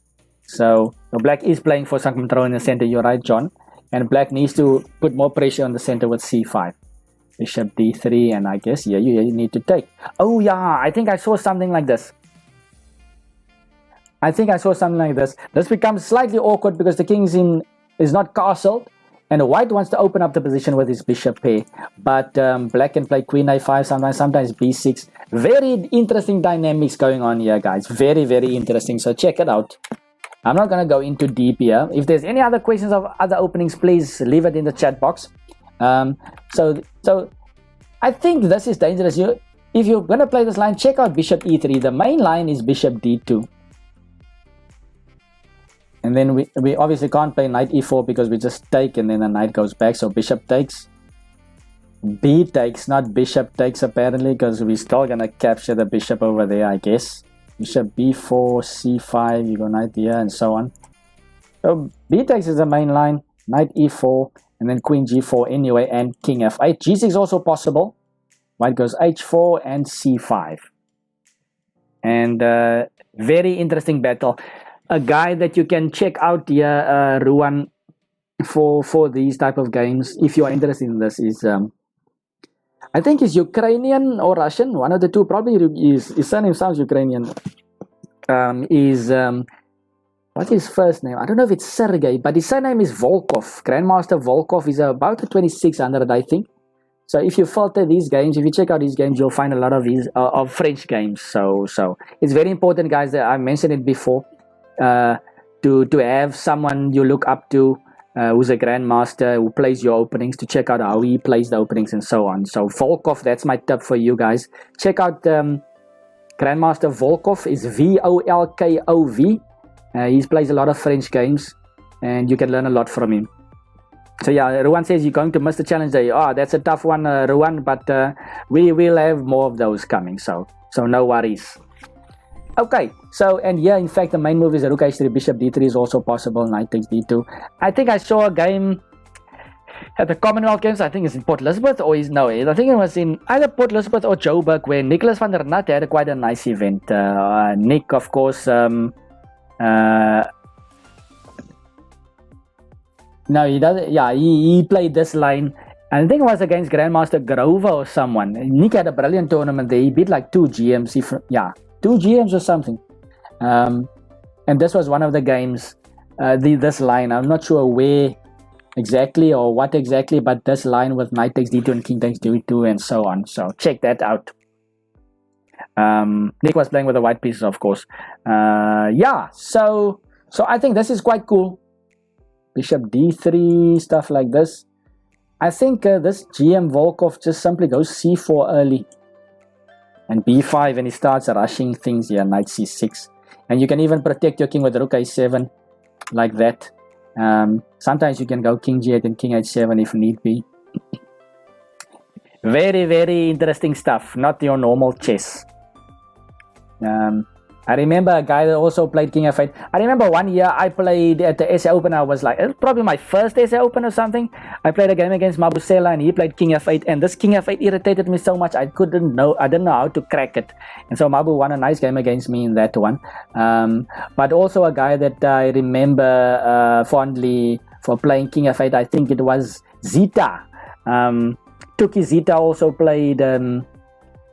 So black is playing for some control in the center, you're right, John. And black needs to put more pressure on the center with c5. Bishop d3, and I guess yeah, you need to take. Oh yeah, I think I saw something like this. This becomes slightly awkward because the king is not castled, and white wants to open up the position with his bishop pair. But black can play queen a5 sometimes b6. Very interesting dynamics going on here, guys. Very, very interesting. So check it out. I'm not gonna go into deep here. If there's any other questions of other openings, please leave it in the chat box. So I think this is dangerous. If you're gonna play this line, check out bishop e3. The main line is bishop d2, and then we obviously can't play knight e4 because we just take and then the knight goes back. So bishop takes, b takes, not bishop takes apparently, because we're still gonna capture the bishop over there, I guess. Bishop b4, c5, you go knight here and so on. So b takes is the main line, knight e4. And then queen g4 anyway, and king f8. g6 is also possible. White goes h4 and c5. And very interesting battle. A guy that you can check out here, Ruan, for these type of games, if you are interested in this, is I think he's Ukrainian or Russian, one of the two. Probably his surname sounds Ukrainian. What's his first name? I don't know if it's Sergey, but his surname is Volkov. Grandmaster Volkov is about 2600, I think. So if you filter these games, if you check out these games, you'll find a lot of these of French games. So it's very important, guys. That I mentioned it before, to have someone you look up to who's a grandmaster who plays your openings, to check out how he plays the openings and so on. So Volkov, that's my tip for you guys. Check out Grandmaster Volkov, is Volkov. He plays a lot of French games, and you can learn a lot from him. So yeah, Ruan says you're going to miss the challenge day. Oh, that's a tough one, Ruan, but we will have more of those coming, so no worries. Okay, so, and yeah, in fact, the main move is Rook H3, Bishop D3 is also possible, Knight takes D2. I think I saw a game at the Commonwealth Games, I think it's in Port Elizabeth, or is, no, I think it was in either Port Elizabeth or Joburg, where Nicholas van der Nat had quite a nice event. Nick, of course, no, he doesn't, yeah, he played this line. I think it was against Grandmaster Grover or someone. Nick had a brilliant tournament there. He beat like 2 GMs, 2 GMs or something. And this was one of the games, this line. I'm not sure where exactly or what exactly, but this line with Knight takes D2 and King takes D2 and so on. So check that out. Nick was playing with the white pieces, of course. Yeah, so I think this is quite cool. Bishop D3, stuff like this. I think this GM Volkov just simply goes C4 early. And B5, and he starts rushing things here, Knight C6. And you can even protect your king with Rook A7, like that. Sometimes you can go King G8 and King H7 if need be. Very, very interesting stuff. Not your normal chess. I remember a guy that also played King F8. I remember one year I played at the SA Open. I was like, it was probably my first SA Open or something. I played a game against Mabusela and he played King F8. And this King F8 irritated me so much I didn't know how to crack it. And so Mabu won a nice game against me in that one. But also a guy that I remember fondly for playing King F8. I think it was Zita. Tuki Zita also played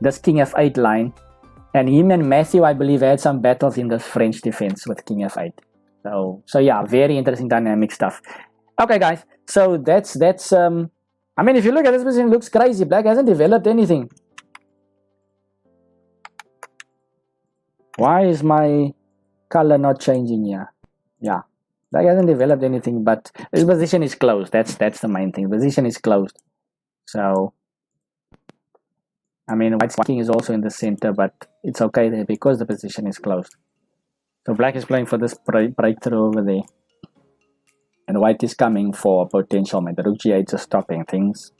this King F8 line. And him and Matthew, I believe, had some battles in this French defense with King F8. So yeah, very interesting dynamic stuff. Okay, guys. So that's I mean, if you look at this position, it looks crazy. Black hasn't developed anything. Why is my color not changing here? Yeah, Black hasn't developed anything, but this position is closed. That's the main thing. The position is closed. So, I mean, White's king is also in the center, but it's okay there because the position is closed. So Black is playing for this breakthrough over there. And White is coming for a potential mate. The Rook G8 is stopping things.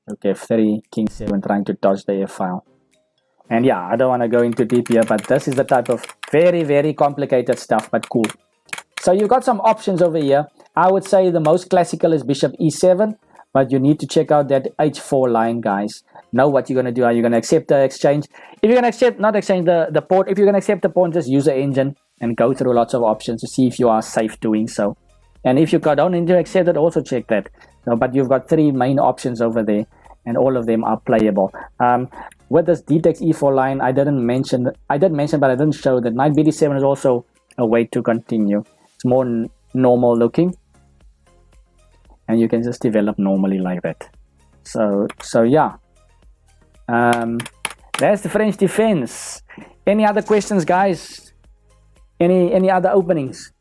Rook F3, King 7 trying to dodge the F file. And yeah, I don't want to go into deep here, but this is the type of very, very complicated stuff, but cool. So you've got some options over here. I would say the most classical is Bishop E7, but you need to check out that H4 line, guys. Know what you're going to do. Are you going to accept the exchange? If you're going to accept, not exchange the pawn, if you're going to accept the pawn, just use the engine and go through lots of options to see if you are safe doing so. And if you don't need to accept it, also check that. So, but you've got 3 main options over there, and all of them are playable. With this D takes E4 line, I did mention, but I didn't show that Knight BD7 is also a way to continue. It's more normal looking, and you can just develop normally like that. So yeah. That's the French defense. Any other questions, guys? Any other openings?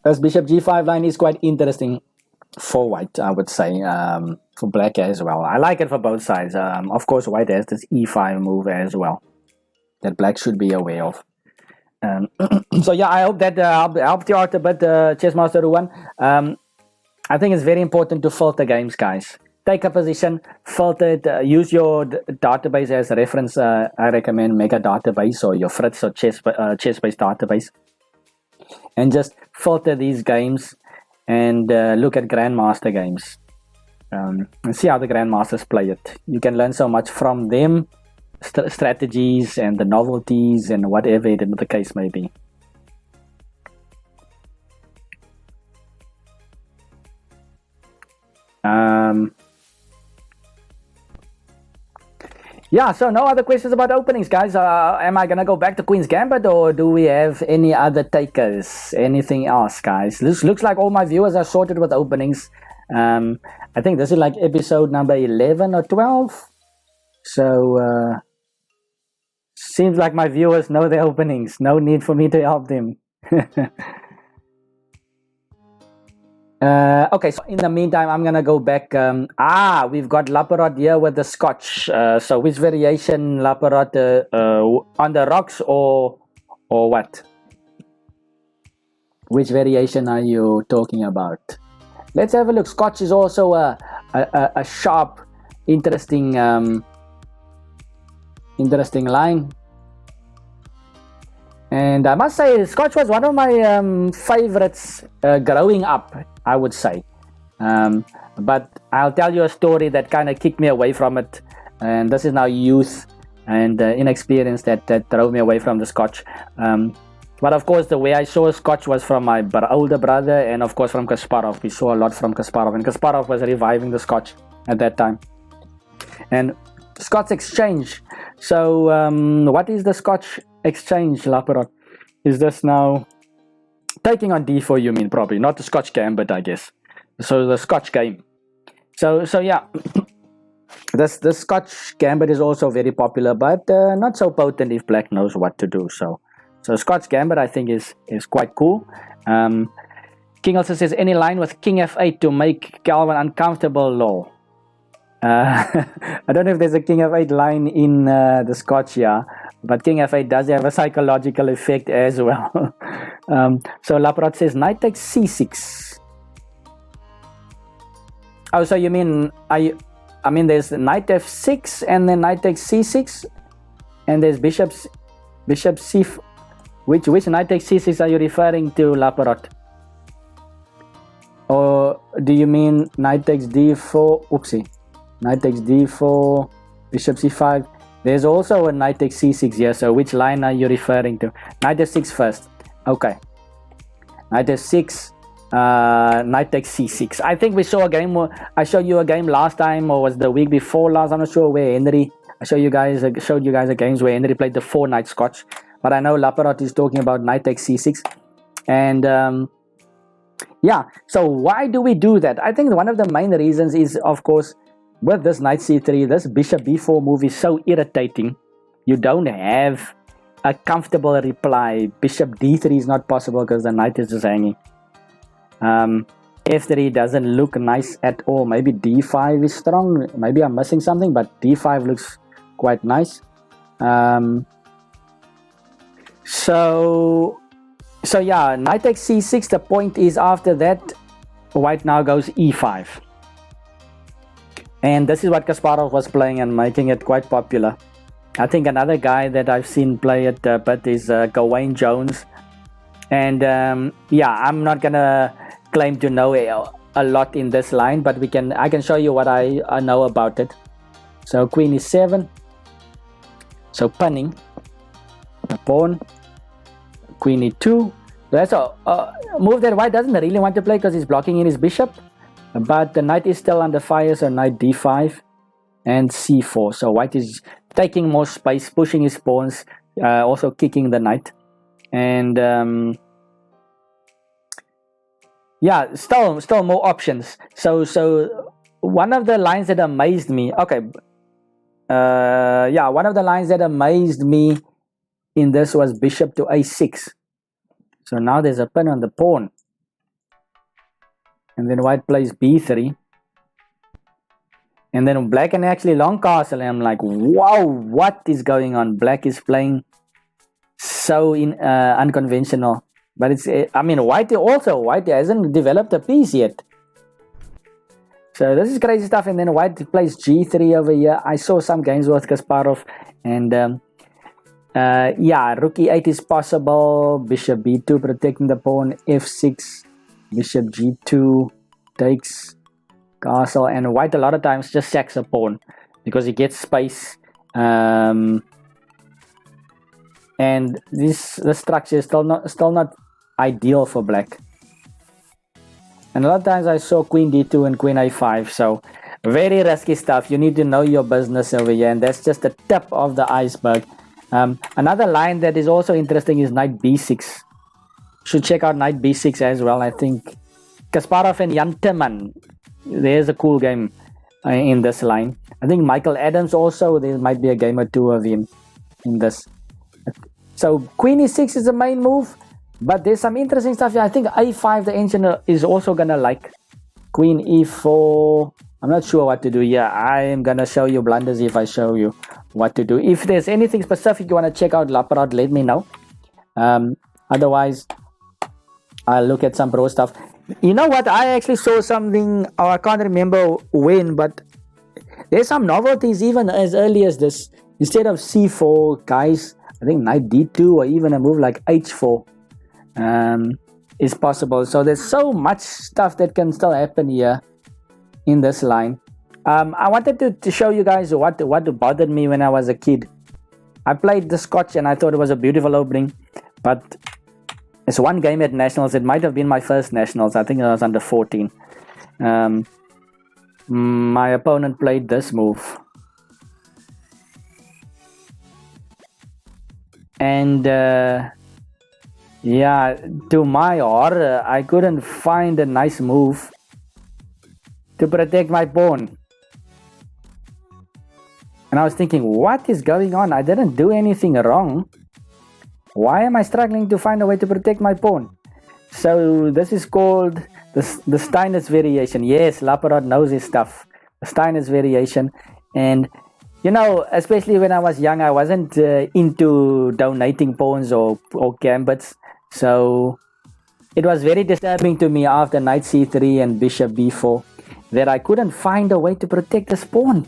This Bishop G5 line is quite interesting for White, I would say, for Black as well. I like it for both sides. Of course, White has this E5 move as well that Black should be aware of. So yeah, I hope that helped you out a bit, Chessmaster Ruan. I think it's very important to filter games, guys. Take a position, filter it, use your database as a reference. I recommend Mega Database or your Fritz or Chessbase database. And just filter these games and look at Grandmaster games. And see how the Grandmasters play it. You can learn so much from them, strategies and the novelties and whatever the case may be. Yeah, so no other questions about openings, guys. Am I gonna go back to Queen's Gambit, or do we have any other takers? Anything else, guys? This looks like all my viewers are sorted with openings. I think this is like episode number 11 or 12. So seems like my viewers know their openings. No need for me to help them. Okay, so in the meantime, I'm gonna go back. We've got Laperot here with the Scotch. So which variation Laperot on the rocks or what? Which variation are you talking about? Let's have a look. Scotch is also a sharp, interesting interesting line. And I must say, Scotch was one of my favorites growing up, I would say. But I'll tell you a story that kind of kicked me away from it. And this is now youth and inexperience that drove me away from the Scotch. But of course, the way I saw Scotch was from my older brother and of course from Kasparov. We saw a lot from Kasparov, and Kasparov was reviving the Scotch at that time. And Scotch Exchange. So what is the Scotch Exchange, Laperot? Is this now taking on D4, you mean? Probably not the Scotch Gambit, I guess. So the Scotch game. So yeah, this Scotch Gambit is also very popular, but not so potent if black knows what to do. So Scotch Gambit, I think, is quite cool. King also says any line with King F8 to make Calvin uncomfortable. Lol. I don't know if there's a King F8 line in the Scotch, yeah, but King F8 does have a psychological effect as well. So Laperot says knight takes C6. Oh, so you mean I mean there's knight F6 and then knight takes C6, and there's bishop C. Which knight takes C6 are you referring to, Laperot? Or do you mean knight takes D4? Oopsie. Knight takes D4, bishop C5. There's also a knight takes C6 here. So which line are you referring to? Knight F6 first. Okay. Knight F6, knight takes C6. I think we saw a game. I showed you a game last time, or was the week before last? I'm not sure, where Henry. I showed you guys a games where Henry played the 4-knight Scotch. But I know Laperot is talking about knight takes C6, and yeah. So why do we do that? I think one of the main reasons is, of course, with this knight c3, this bishop b4 move is so irritating. You don't have a comfortable reply. Bishop d3 is not possible because the knight is just hanging. F3 doesn't look nice at all. Maybe d5 is strong. Maybe I'm missing something, but d5 looks quite nice. So yeah, knight takes c6. The point is, after that, white now goes e5. And this is what Kasparov was playing and making it quite popular. I think another guy that I've seen play it a bit is Gawain Jones. And yeah, I'm not gonna claim to know a lot in this line, but I can show you what I know about it. So queen e7. So punning the pawn. Queen e2. That's a move that white doesn't really want to play because he's blocking in his bishop. But the knight is still under fire, so knight d5 and c4. So white is taking more space, pushing his pawns, also kicking the knight. And yeah, still more options. So one of the lines that amazed me, okay, yeah, one of the lines that amazed me in this was bishop to a6. So now there's a pin on the pawn. And then white plays b3. And then black can actually long castle. And I'm like, wow, what is going on? Black is playing so unconventional. But it's, I mean, white hasn't developed a piece yet. So this is crazy stuff. And then white plays g3 over here. I saw some games with Kasparov. And yeah, rook e8 is possible. Bishop b2 protecting the pawn. f6. Bishop g2 takes castle, and white a lot of times just sacks a pawn because he gets space. And the structure is still not ideal for black. And a lot of times I saw queen d2 and queen a5. So very risky stuff. You need to know your business over here, and that's just the tip of the iceberg. Another line that is also interesting is knight b6. Should check out knight b6 as well. I think Kasparov and Jan Timman, there's a cool game in this line. I think Michael Adams also, there might be a game or two of him in this. So queen e6 is the main move. But there's some interesting stuff here. I think a5, the ancient is also gonna like. Queen e4. I'm not sure what to do here. I am gonna show you blunders if I show you what to do. If there's anything specific you want to check out, Laparad, let me know. Otherwise, I'll look at some pro stuff. You know what? I actually saw something, I can't remember when, but there's some novelties even as early as this. Instead of c4, guys, I think knight d2 or even a move like h4 is possible. So there's so much stuff that can still happen here in this line. I wanted to show you guys what bothered me when I was a kid. I played the Scotch and I thought it was a beautiful opening, but it's one game at Nationals. It might have been my first Nationals. I think I was under 14. My opponent played this move. And yeah, to my horror, I couldn't find a nice move to protect my pawn. And I was thinking, what is going on? I didn't do anything wrong. Why am I struggling to find a way to protect my pawn? So this is called the Steinitz variation. Yes, Laparad knows his stuff. The Steinitz variation. And you know, especially when I was young, I wasn't into donating pawns or gambits. So it was very disturbing to me after knight c3 and bishop b4 that I couldn't find a way to protect this pawn.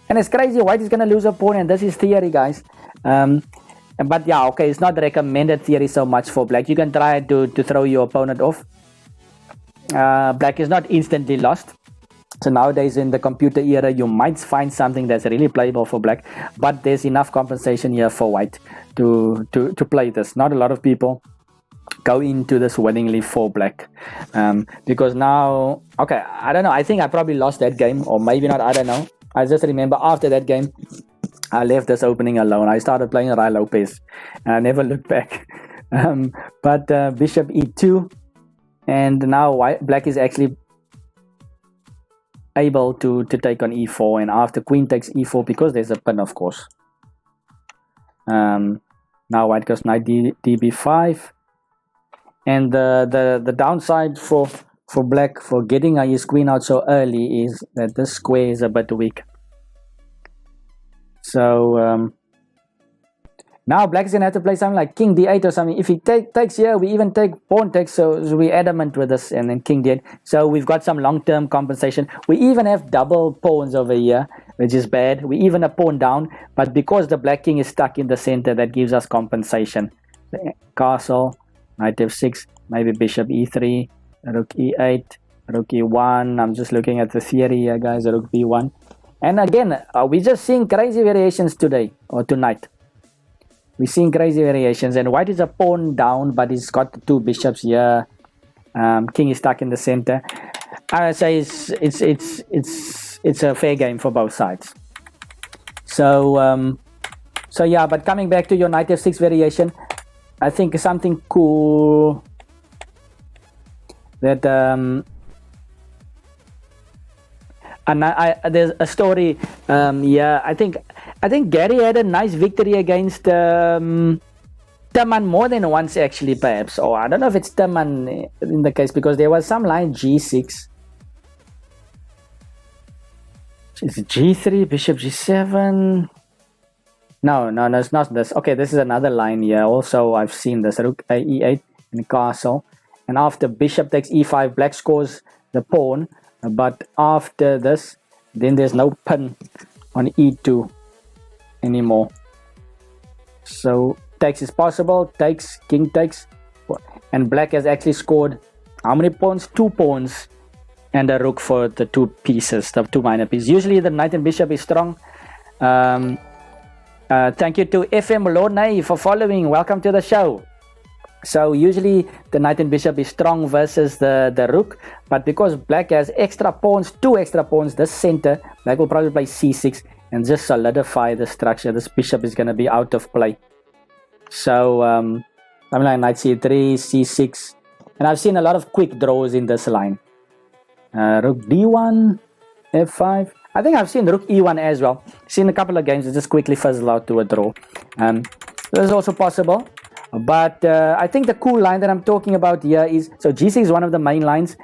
And it's crazy, white is going to lose a pawn, and this is theory, guys. But yeah, okay, it's not recommended theory so much for black. You can try to throw your opponent off. Black is not instantly lost. So nowadays in the computer era, you might find something that's really playable for black, but there's enough compensation here for white to play this. Not a lot of people go into this willingly for black, because now, okay, I don't know, I think I probably lost that game, or maybe not, I don't know. I just remember after that game, I left this opening alone. I started playing Rai Lopez, and I never looked back. But bishop e2, and now black is actually able to take on e4, and after queen takes e4, because there's a pin, of course. Now white goes knight db5, and the downside for black for getting his queen out so early is that this square is a bit weak. So now black is gonna have to play something like king d8 or something. If he takes here, we even take pawn takes, so we adamant with this, and then king d8. So we've got some long-term compensation. We even have double pawns over here, which is bad. We even a pawn down, but because the black king is stuck in the center, that gives us compensation. Castle, knight f6, maybe bishop e3, rook e8, rook e1. I'm just looking at the theory here, guys. Rook b1. And again, we're just seeing crazy variations today or tonight. We're seeing crazy variations, and white is a pawn down, but he's got the two bishops here. King is stuck in the center. I would say it's a fair game for both sides. So so yeah, but coming back to your knight f6 variation, I think something cool that and there's a story. Yeah, I think Gary had a nice victory against Timman more than once, actually, perhaps. Or I don't know if it's Timman in the case, because there was some line g6. Is it g3, bishop g7? No, it's not this. Okay, this is another line here. Also, I've seen this. Rook e8 in castle. And after bishop takes e5, black scores the pawn. But after this, then there's no pin on e2 anymore. So takes is possible, takes, king takes, and black has actually scored how many pawns? 2 pawns and a rook for the 2 pieces, the 2 minor pieces. Usually the knight and bishop is strong. Thank you to FM Lornay for following. Welcome to the show. So usually the knight and bishop is strong versus the rook, but because black has extra pawns, 2 extra pawns, this center, black will probably play c6 and just solidify the structure. This bishop is going to be out of play. So I'm like knight c3, c6, and I've seen a lot of quick draws in this line. Rook d1, f5. I think I've seen rook e1 as well. Seen a couple of games that just quickly fizzle out to a draw. This is also possible. But I think the cool line that I'm talking about here is, so G6 is one of the main lines.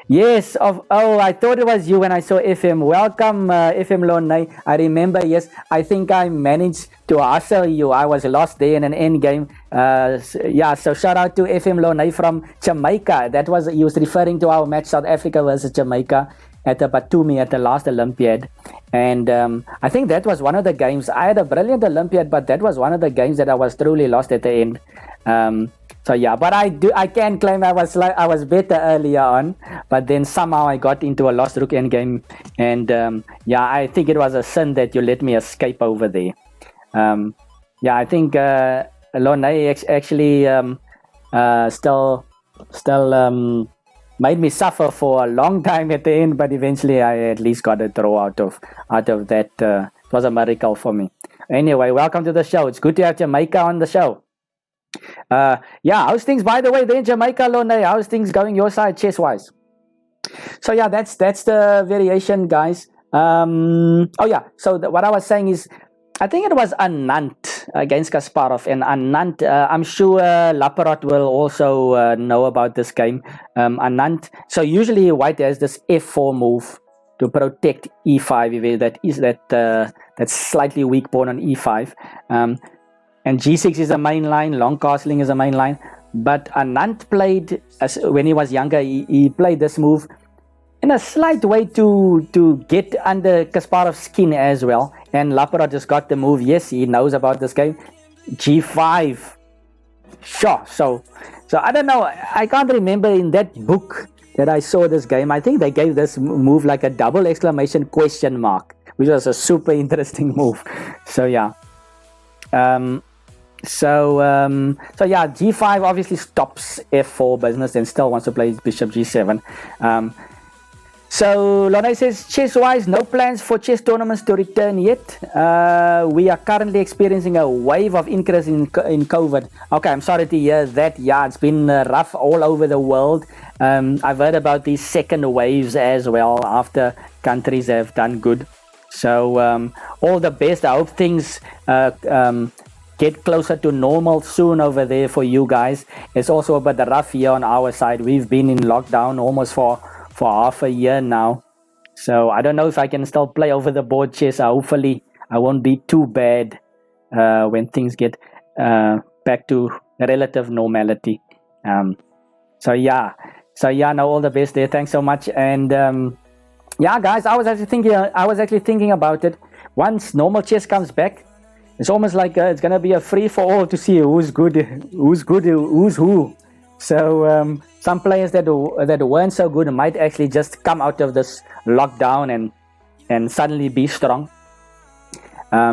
Yes, I thought it was you when I saw FM. Welcome, FM Lonay. I remember, yes, I think I managed to hustle you. I was lost there in an end game. So shout out to FM Lonay from Jamaica. He was referring to our match, South Africa versus Jamaica, at the Batumi at the last Olympiad. And I think that was one of the games. I had a brilliant Olympiad, but that was one of the games that I was truly lost at the end. But I can claim I was better earlier on, but then somehow I got into a lost rook endgame, and I think it was a sin that you let me escape over there. I think Lonay actually still made me suffer for a long time at the end, but eventually I at least got a draw out of that. It was a miracle for me. Anyway, welcome to the show. It's good to have Jamaica on the show. How's things, by the way, there in Jamaica, Lonay? How's things going your side, chess-wise? So that's the variation, guys. So what I was saying is, I think it was Anand against Kasparov, and Anand, I'm sure Laparot will also know about this game. Anand, so usually White has this F4 move to protect E5, that's slightly weak pawn on E5. And G6 is a main line, long castling is a main line. But Anand played, when he was younger, he played this move in a slight way to get under Kasparov's skin as well. And Laparot just got the move. Yes, he knows about this game. G5. Sure. So I don't know. I can't remember in that book that I saw this game. I think they gave this move like a double exclamation question mark, which was a super interesting move. G5 obviously stops F4 business and still wants to play Bishop G7. So Lonay says, chess-wise, no plans for chess tournaments to return yet. We are currently experiencing a wave of increase in COVID. Okay, I'm sorry to hear that. Yeah, it's been rough all over the world. I've heard about these second waves as well after countries have done good. So all the best. I hope things get closer to normal soon over there for you guys. It's also a bit rough here on our side. We've been in lockdown almost for half a year now. So I don't know if I can still play over the board chess. Hopefully I won't be too bad when things get back to relative normality. No, all the best there. Thanks so much. And guys, I was actually thinking about it. Once normal chess comes back, it's almost like it's gonna be a free for all to see who's who. So some players that weren't so good might actually just come out of this lockdown and suddenly be strong,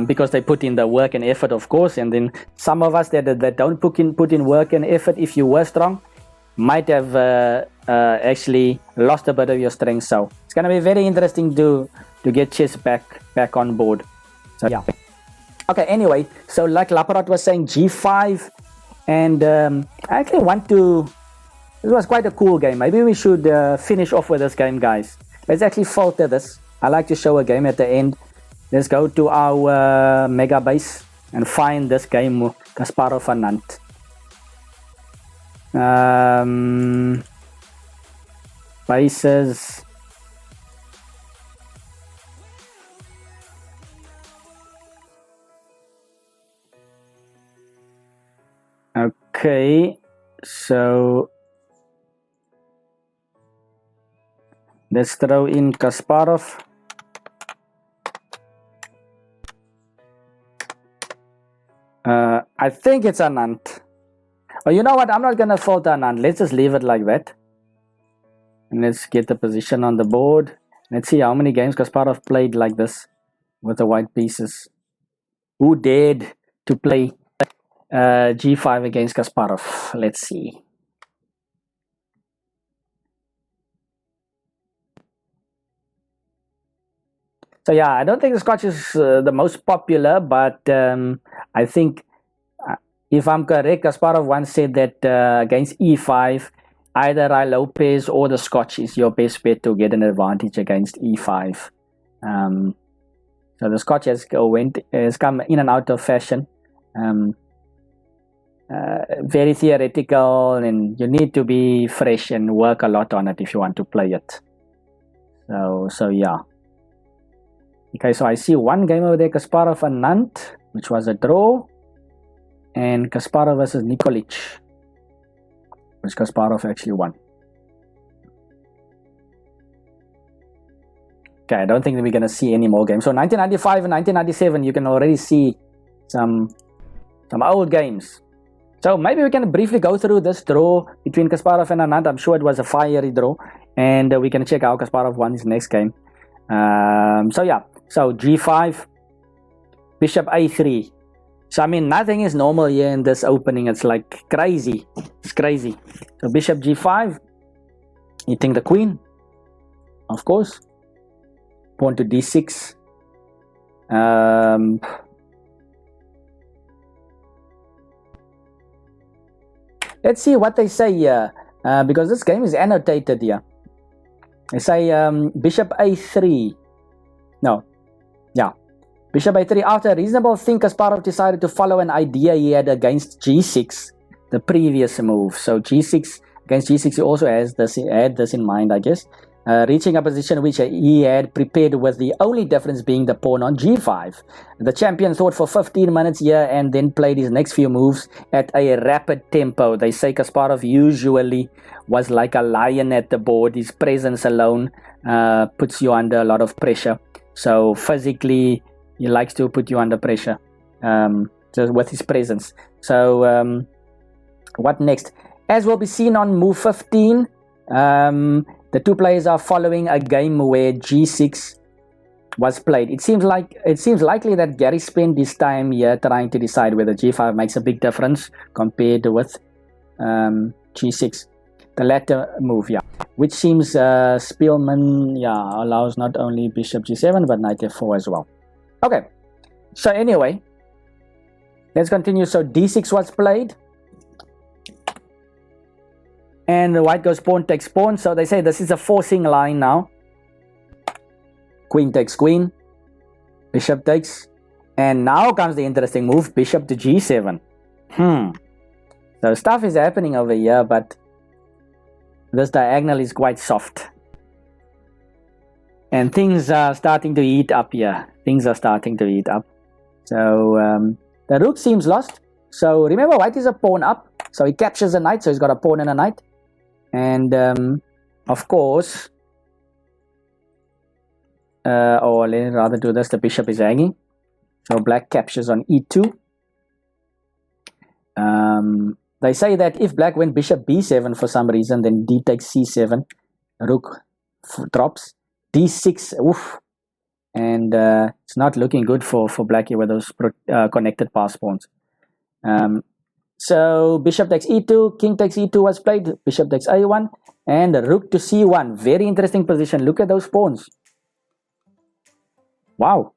because they put in the work and effort, of course. And then some of us that don't put in work and effort, if you were strong, might have actually lost a bit of your strength. So it's gonna be very interesting to get chess back on board. So yeah. Okay, anyway, so like Laparot was saying, G5, and I actually want to, this was quite a cool game. Maybe we should finish off with this game, guys. Let's actually filter this. I like to show a game at the end. Let's go to our mega base and find this game, Kasparov Anand. Bases. Okay, so let's throw in Kasparov. I think it's Anand. Oh, you know what? I'm not gonna fault Anand. Let's just leave it like that. And let's get the position on the board. Let's see how many games Kasparov played like this with the white pieces. Who dared to play G5 against Kasparov? Let's see. So yeah, I don't think the Scotch is the most popular, but I think, if I'm correct, Kasparov once said that against E5, either Rai Lopez or the Scotch is your best bet to get an advantage against E5. So the Scotch has come in and out of fashion. very theoretical, and you need to be fresh and work a lot on it if you want to play it. So yeah. Okay, so I see one game over there, Kasparov and Nant, which was a draw, and Kasparov versus Nikolic, which Kasparov actually won. Okay, I don't think that we're going to see any more games. So 1995 and 1997, you can already see some old games. So maybe we can briefly go through this draw between Kasparov and Anand. I'm sure it was a fiery draw, and we can check how Kasparov won his next game. So yeah, so G5, Bishop A3. So I mean, nothing is normal here in this opening. It's like crazy. It's crazy. So Bishop G5, hitting the Queen, of course. Pawn to D6. Let's see what they say here, because this game is annotated here. They say Bishop A3. No, yeah. Bishop A3. After a reasonable think, Kasparov decided to follow an idea he had against G6, the previous move. So G6 against G6, he also had this in mind, I guess. Reaching a position which he had prepared, with the only difference being the pawn on G5. The champion thought for 15 minutes here and then played his next few moves at a rapid tempo. They say Kasparov usually was like a lion at the board. His presence alone puts you under a lot of pressure. So physically, he likes to put you under pressure just with his presence. So what next? As will be seen on move 15, the two players are following a game where G6 was played. It seems likely that Gary spent his time here trying to decide whether G5 makes a big difference compared with G6. The latter move, yeah. Which seems Spielman, yeah, allows not only Bishop G7 but Knight F4 as well. Okay, so anyway, let's continue. So D6 was played. And the white goes pawn takes pawn. So they say this is a forcing line now. Queen takes queen. Bishop takes. And now comes the interesting move. Bishop to G7. So stuff is happening over here, but this diagonal is quite soft. And things are starting to heat up here. Things are starting to heat up. So the rook seems lost. So remember, white is a pawn up. So he captures a knight. So he's got a pawn and a knight. And of course, or let me rather do this, the bishop is hanging. So black captures on E2. They say that if black went bishop B7 for some reason, then D takes C7, rook drops, D6, oof. And it's not looking good for black here with those connected pass pawns. So bishop takes E2, king takes E2 was played, bishop takes A1, and rook to C1. Very interesting position. Look at those pawns. Wow.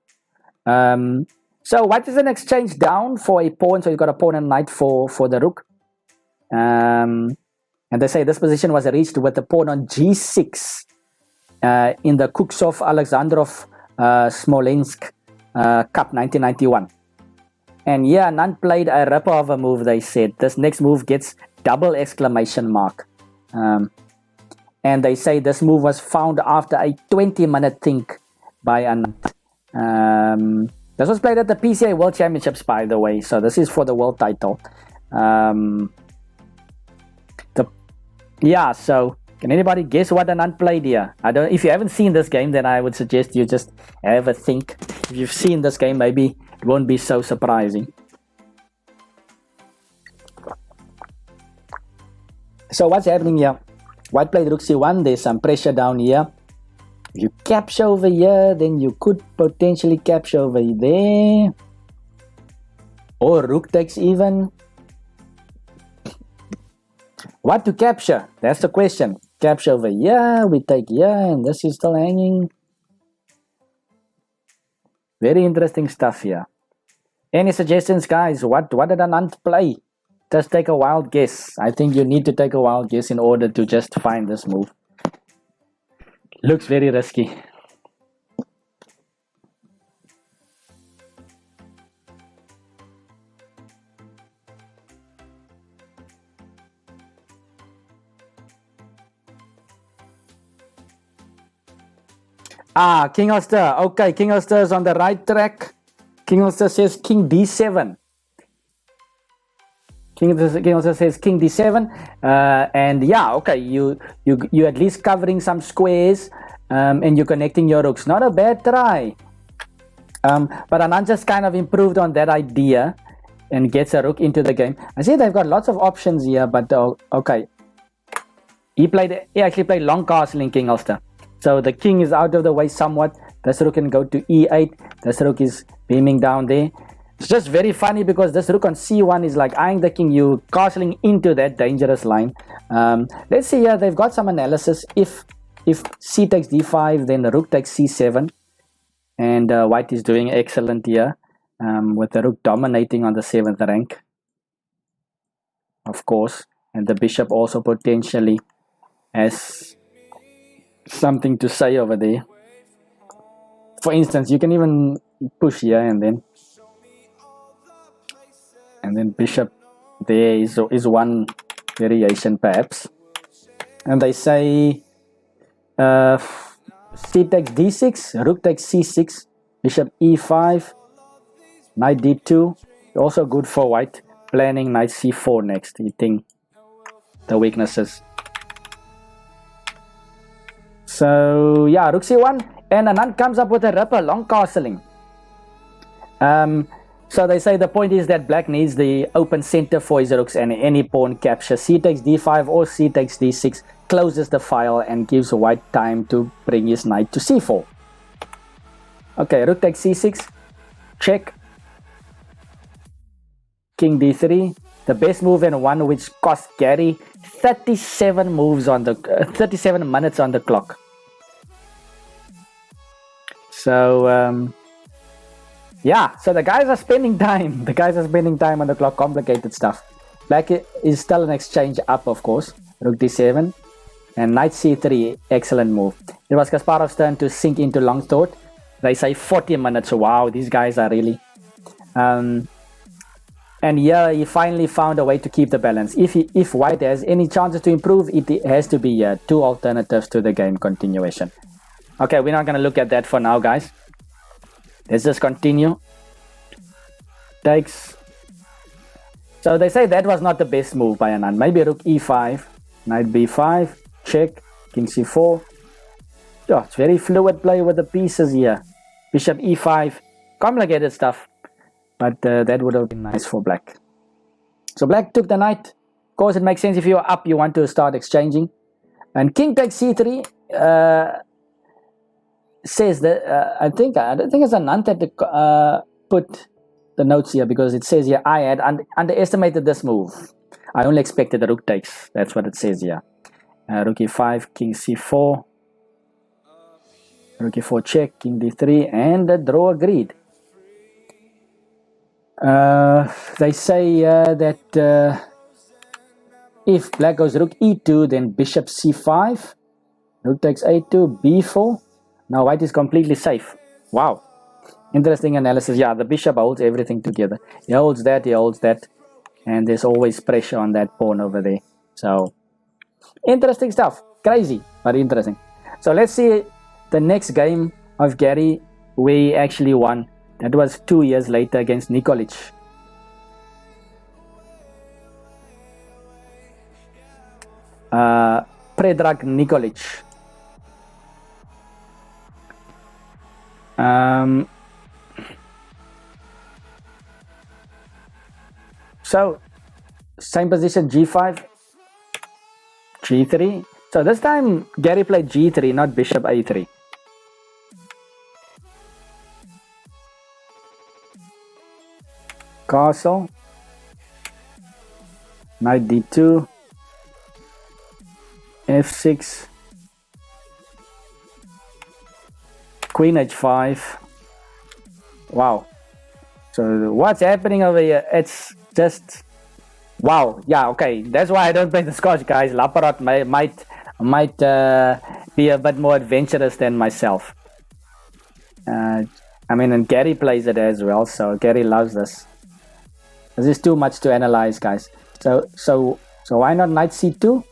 So white is an exchange down for a pawn, so you've got a pawn and knight for the rook. And they say this position was reached with the pawn on G6 in the Kuksov Alexandrov Smolensk Cup 1991. And yeah, none played a ripper of a move, they said. This next move gets double exclamation mark. And they say this move was found after a 20-minute think by Anand. This was played at the PCA World Championships, by the way. So this is for the world title. Yeah, so can anybody guess what Anand played here? If you haven't seen this game, then I would suggest you just have a think. If you've seen this game, maybe it won't be so surprising. So what's happening here? White played rook c1. There's some pressure down here. If you capture over here, then you could potentially capture over there. Or rook takes even. What to capture? That's the question. Capture over here, we take here, and this is still hanging. Very interesting stuff here. Any suggestions, guys? What did Anand play? Just take a wild guess. I think you need to take a wild guess in order to just find this move. Looks very risky. King Ulster. Okay, King Ulster is on the right track. King Ulster says King D7. King Ulster says King D7. And yeah, okay, you at least covering some squares, and you're connecting your rooks. Not a bad try. But Anand just kind of improved on that idea and gets a rook into the game. I see they've got lots of options here, but okay. He actually played long castling King Ulster. So the king is out of the way somewhat. This rook can go to E8. This rook is beaming down there. It's just very funny because this rook on C1 is like eyeing the king. You castling into that dangerous line. Let's see here. They've got some analysis. If C takes D5, then the rook takes C7. And white is doing excellent here. With the rook dominating on the 7th rank. Of course. And the bishop also potentially has something to say over there. For instance, you can even push here and then bishop there is one variation perhaps. And they say c takes d6, rook takes c6, bishop e5, knight d2. Also good for white, planning knight c4 next, eating the weaknesses. So yeah, rook c1, and Anand comes up with a ripper, long castling. So they say the point is that black needs the open center for his rooks, and any pawn capture. C takes d5 or c takes d6 closes the file and gives white time to bring his knight to c4. Okay, rook takes c6, check. King d3, the best move and one which cost Gary 37 moves on the 37 minutes on the clock. So yeah, so the guys are spending time. The guys are spending time on the clock, complicated stuff. Black is still an exchange up, of course. Rook d7 and knight c3, excellent move. It was Kasparov's turn to sink into long thought. They say 40 minutes. Wow, these guys are really. And here he finally found a way to keep the balance. If white has any chances to improve, it has to be two alternatives to the game continuation. Okay, we're not going to look at that for now, guys. Let's just continue. Takes. So they say that was not the best move by Anand. Maybe rook e5, knight b5, check, king c4. Yeah, it's very fluid play with the pieces here. Bishop e5, complicated stuff. But that would have been nice for black. So black took the knight. Of course, it makes sense if you're up, you want to start exchanging. And king takes c3. Says that I don't think it's Anand that put the notes here, because it says here I had underestimated this move. I only expected the rook takes. That's what it says here. Rook e5, king c4, rook e4 check, king d3, and the draw agreed. They say that if black goes rook e2, then bishop c5, rook takes a2, b4. Now white is completely safe. Wow. Interesting analysis. Yeah, the bishop holds everything together. He holds that, and there's always pressure on that pawn over there. So, interesting stuff. Crazy, but interesting. So let's see the next game of Gary. We actually won. That was 2 years later against Nikolic. Predrag Nikolic. So same position, g5, g3. So this time Gary played g3, not bishop a3. Castle, knight d2, f6, queen h5. Wow. So what's happening over here? It's just wow. Yeah, okay. That's why I don't play the Scotch, guys. Laparot might be a bit more adventurous than myself. I mean, and Gary plays it as well, so Gary loves this. This is too much to analyze, guys. So why not knight c2?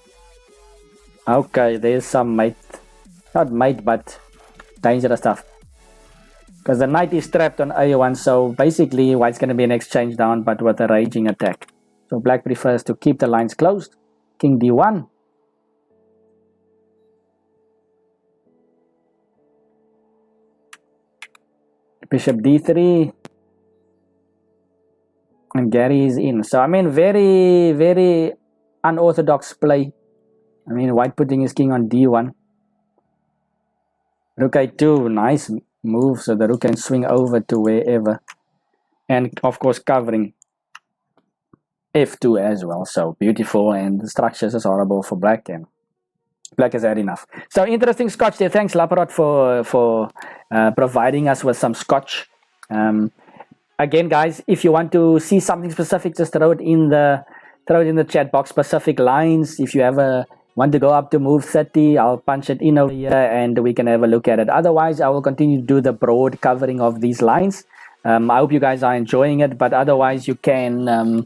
Okay, there's some mate, not mate, but dangerous stuff. Because the knight is trapped on a1, so basically white's going to be an exchange down, but with a raging attack. So black prefers to keep the lines closed. King d1. Bishop d3. And Gary is in. So, I mean, very, very unorthodox play. I mean, white putting his king on d1. Rook a2, nice move, so the rook can swing over to wherever. And, of course, covering f2 as well. So, beautiful, and the structures is horrible for black, and black has had enough. So, interesting scotch there. Thanks, Laparot, for providing us with some scotch. Again, guys, if you want to see something specific, just throw it in the chat box. Specific lines. If you ever want to go up to move 30, I'll punch it in over here and we can have a look at it. Otherwise, I will continue to do the broad covering of these lines. I hope you guys are enjoying it, but otherwise you can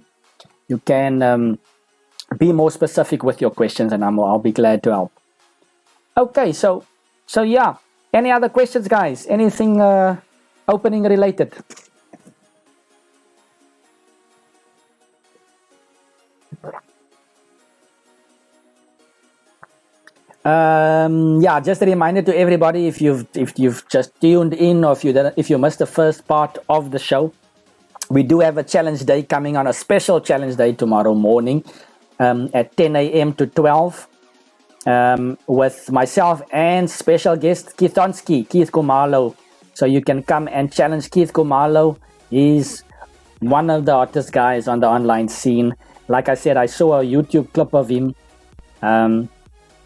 be more specific with your questions, and I'll be glad to help. Okay, so yeah. Any other questions, guys? Anything opening related? Yeah, just a reminder to everybody, if you've just tuned in, or if you missed the first part of the show, we do have a challenge day coming on, a special challenge day tomorrow morning at 10 a.m. to 12 with myself and special guest Keith Khumalo. So you can come and challenge Keith Khumalo. He's one of the hottest guys on the online scene. Like I said, I saw a YouTube clip of him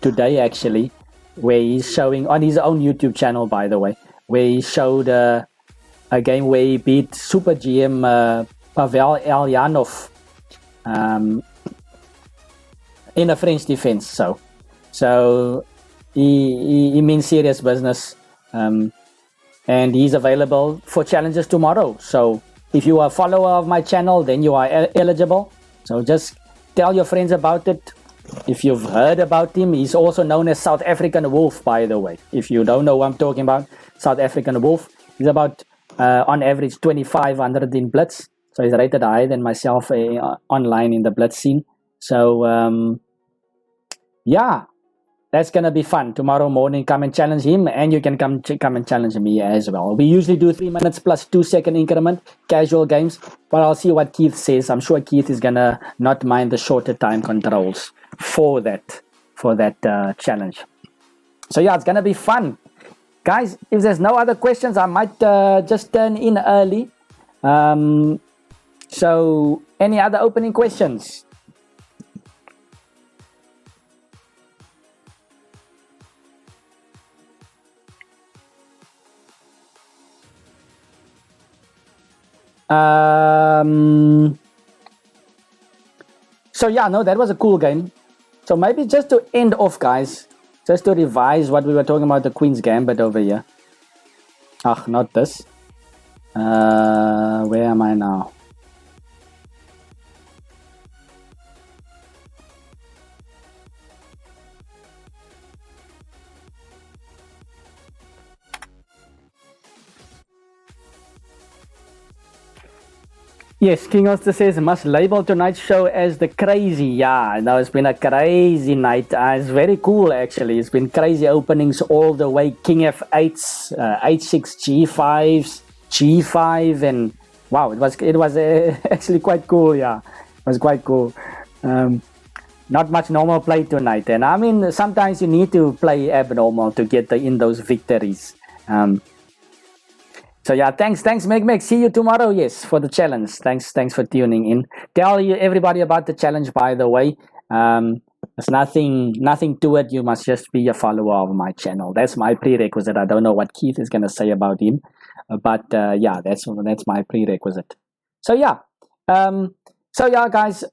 today, actually, where he's showing on his own YouTube channel, by the way, where he showed a game where he beat Super GM Pavel Elyanov in a French defense. So he means serious business, and he's available for challenges tomorrow. So if you are a follower of my channel, then you are eligible. So just tell your friends about it. If you've heard about him, he's also known as South African Wolf, by the way. If you don't know what I'm talking about, South African Wolf. He's about, on average, 2,500 in Blitz. So he's rated higher than myself online in the Blitz scene. So, yeah, that's going to be fun. Tomorrow morning, come and challenge him, and you can come and challenge me as well. We usually do 3 minutes plus 2-second increment, casual games. But I'll see what Keith says. I'm sure Keith is going to not mind the shorter time controls for that challenge. So yeah, it's gonna be fun, guys. If there's no other questions, I might just turn in early. So any other opening questions? So yeah, no, that was a cool game. So maybe just to end off, guys, just to revise what we were talking about, the Queen's Gambit over here. Not this. Where am I now? Yes, King Oster says, must label tonight's show as the crazy. Yeah, no, it's been a crazy night. It's very cool, actually. It's been crazy openings all the way. King F8s, H6 G5s, G5, and wow, it was actually quite cool. Yeah, it was quite cool. Not much normal play tonight, and I mean, sometimes you need to play abnormal to get in those victories. So yeah, thanks Meg. See you tomorrow, yes, for the challenge. Thanks for tuning in. Tell everybody about the challenge, by the way. There's nothing to it. You must just be a follower of my channel. That's my prerequisite. I don't know what Keith is gonna say about him, but yeah, that's my prerequisite. So yeah, guys,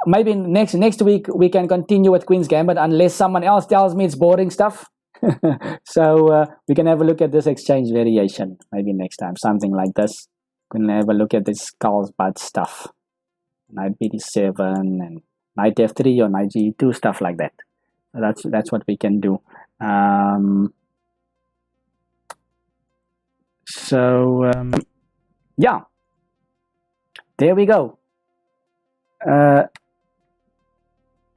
maybe next week we can continue with Queen's Gambit, unless someone else tells me it's boring stuff. So we can have a look at this exchange variation maybe next time, something like this. We can have a look at this Carlsbad stuff, knight bd7 and knight f3 or knight g2, stuff like that. So that's what we can do. So yeah, there we go. Uh,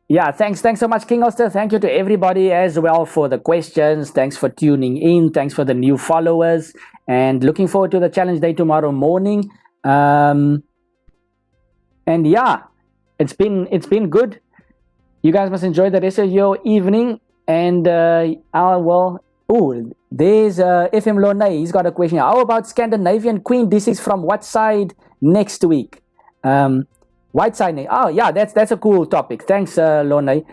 yeah, thanks so much, King Oster. Thank you to everybody as well for the questions. Thanks for tuning in. Thanks for the new followers, and looking forward to the challenge day tomorrow morning. And yeah, it's been good. You guys must enjoy the rest of your evening. And I will. Oh, there's FM Lonay. He's got a question. How about Scandinavian Queen D6 from what side next week? White side. Oh, yeah, that's a cool topic. Thanks, Lonay.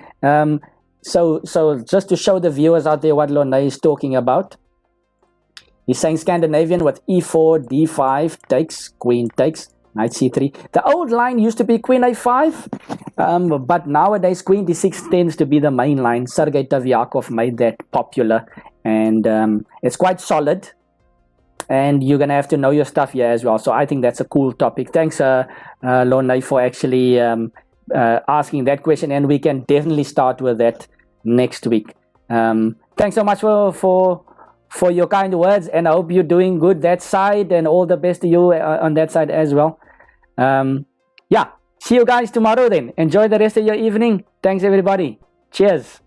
So just to show the viewers out there what Lonay is talking about, he's saying Scandinavian with e4, d5 takes, queen takes, knight c3. The old line used to be queen a5, but nowadays queen d6 tends to be the main line. Sergei Tavyakov made that popular, and it's quite solid. And you're gonna have to know your stuff here as well. So I think that's a cool topic. Thanks, Lonay, for actually asking that question, and we can definitely start with that next week. Thanks so much for your kind words, and I hope you're doing good that side, and all the best to you on that side as well. Yeah, see you guys tomorrow then. Enjoy the rest of your evening. Thanks, everybody. Cheers.